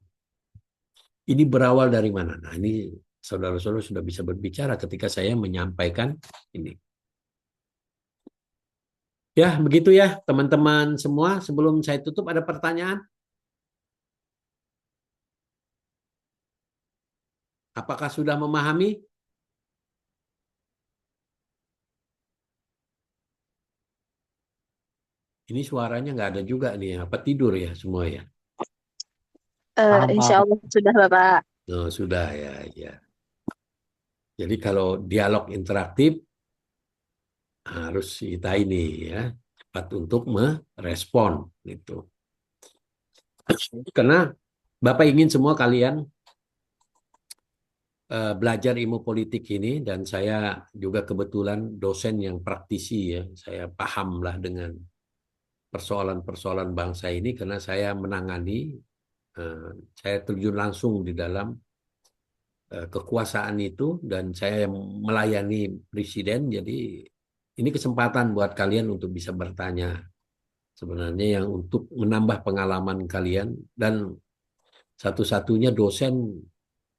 Speaker 1: Ini berawal dari mana? Nah, ini saudara-saudara sudah bisa berbicara ketika saya menyampaikan ini. Ya, begitu ya teman-teman semua. Sebelum saya tutup, ada pertanyaan? Apakah sudah memahami? Ini suaranya nggak ada juga nih. Apa tidur ya semua ya?
Speaker 2: Insya Allah sudah Bapak.
Speaker 1: Oh, sudah ya, ya. Jadi kalau dialog interaktif harus kita ini ya cepat untuk merespon gitu. Karena Bapak ingin semua kalian belajar ilmu politik ini dan saya juga kebetulan dosen yang praktisi ya. Saya pahamlah dengan persoalan-persoalan bangsa ini karena saya menangani, saya terjun langsung di dalam kekuasaan itu dan saya yang melayani presiden. Jadi ini kesempatan buat kalian untuk bisa bertanya sebenarnya yang untuk menambah pengalaman kalian dan satu-satunya dosen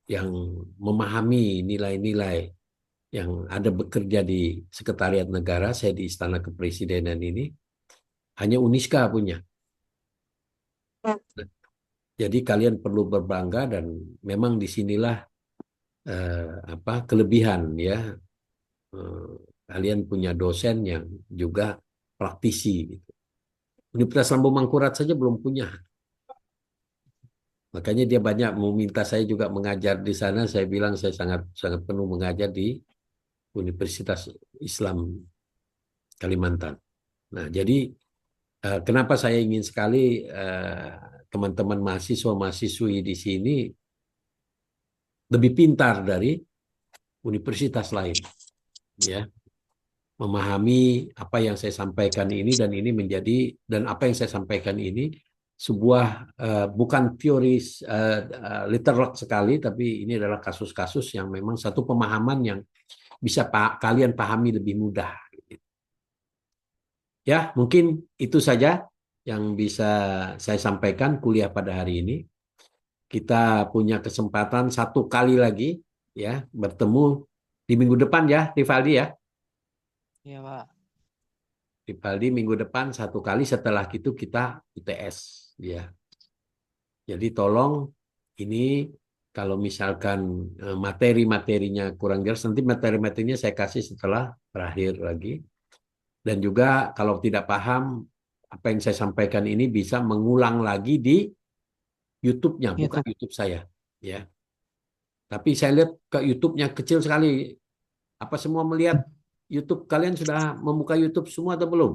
Speaker 1: yang memahami nilai-nilai yang ada bekerja di Sekretariat Negara, saya di Istana Kepresidenan ini, hanya Uniska punya. Jadi kalian perlu berbangga dan memang disinilah kelebihan ya. Kalian punya dosen yang juga praktisi. Gitu. Universitas Lambung Mangkurat saja belum punya. Makanya dia banyak meminta saya juga mengajar di sana. Saya bilang saya sangat sangat penuh mengajar di Universitas Islam Kalimantan. Nah, jadi kenapa saya ingin sekali teman-teman mahasiswa-mahasiswi di sini lebih pintar dari universitas lain, ya, memahami apa yang saya sampaikan ini dan ini menjadi dan apa yang saya sampaikan ini sebuah bukan teori literal sekali, tapi ini adalah kasus-kasus yang memang satu pemahaman yang bisa kalian pahami lebih mudah. Ya, mungkin itu saja yang bisa saya sampaikan kuliah pada hari ini. Kita punya kesempatan satu kali lagi ya bertemu di minggu depan ya, Rivaldi ya.
Speaker 3: Iya, Pak.
Speaker 1: Vivaldi minggu depan 1 kali, setelah itu kita UTS ya. Jadi tolong ini kalau misalkan materi-materinya kurang jelas, nanti materi-materinya saya kasih setelah terakhir lagi. Dan juga kalau tidak paham apa yang saya sampaikan ini bisa mengulang lagi di YouTube-nya, bukan YouTube saya ya. Tapi saya lihat ke YouTube-nya kecil sekali. Apa semua melihat YouTube? Kalian sudah membuka YouTube semua atau belum?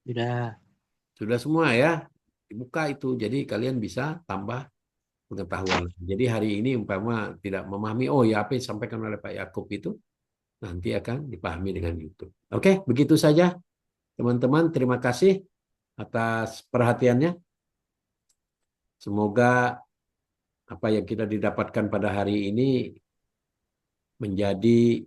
Speaker 3: Sudah.
Speaker 1: Sudah semua ya. Dibuka itu. Jadi kalian bisa tambah pengetahuan. Jadi hari ini umpama tidak memahami, oh ya apa yang disampaikan oleh Pak Yakub itu nanti akan dipahami dengan YouTube. Oke, begitu saja teman-teman. Terima kasih atas perhatiannya. Semoga apa yang kita didapatkan pada hari ini menjadi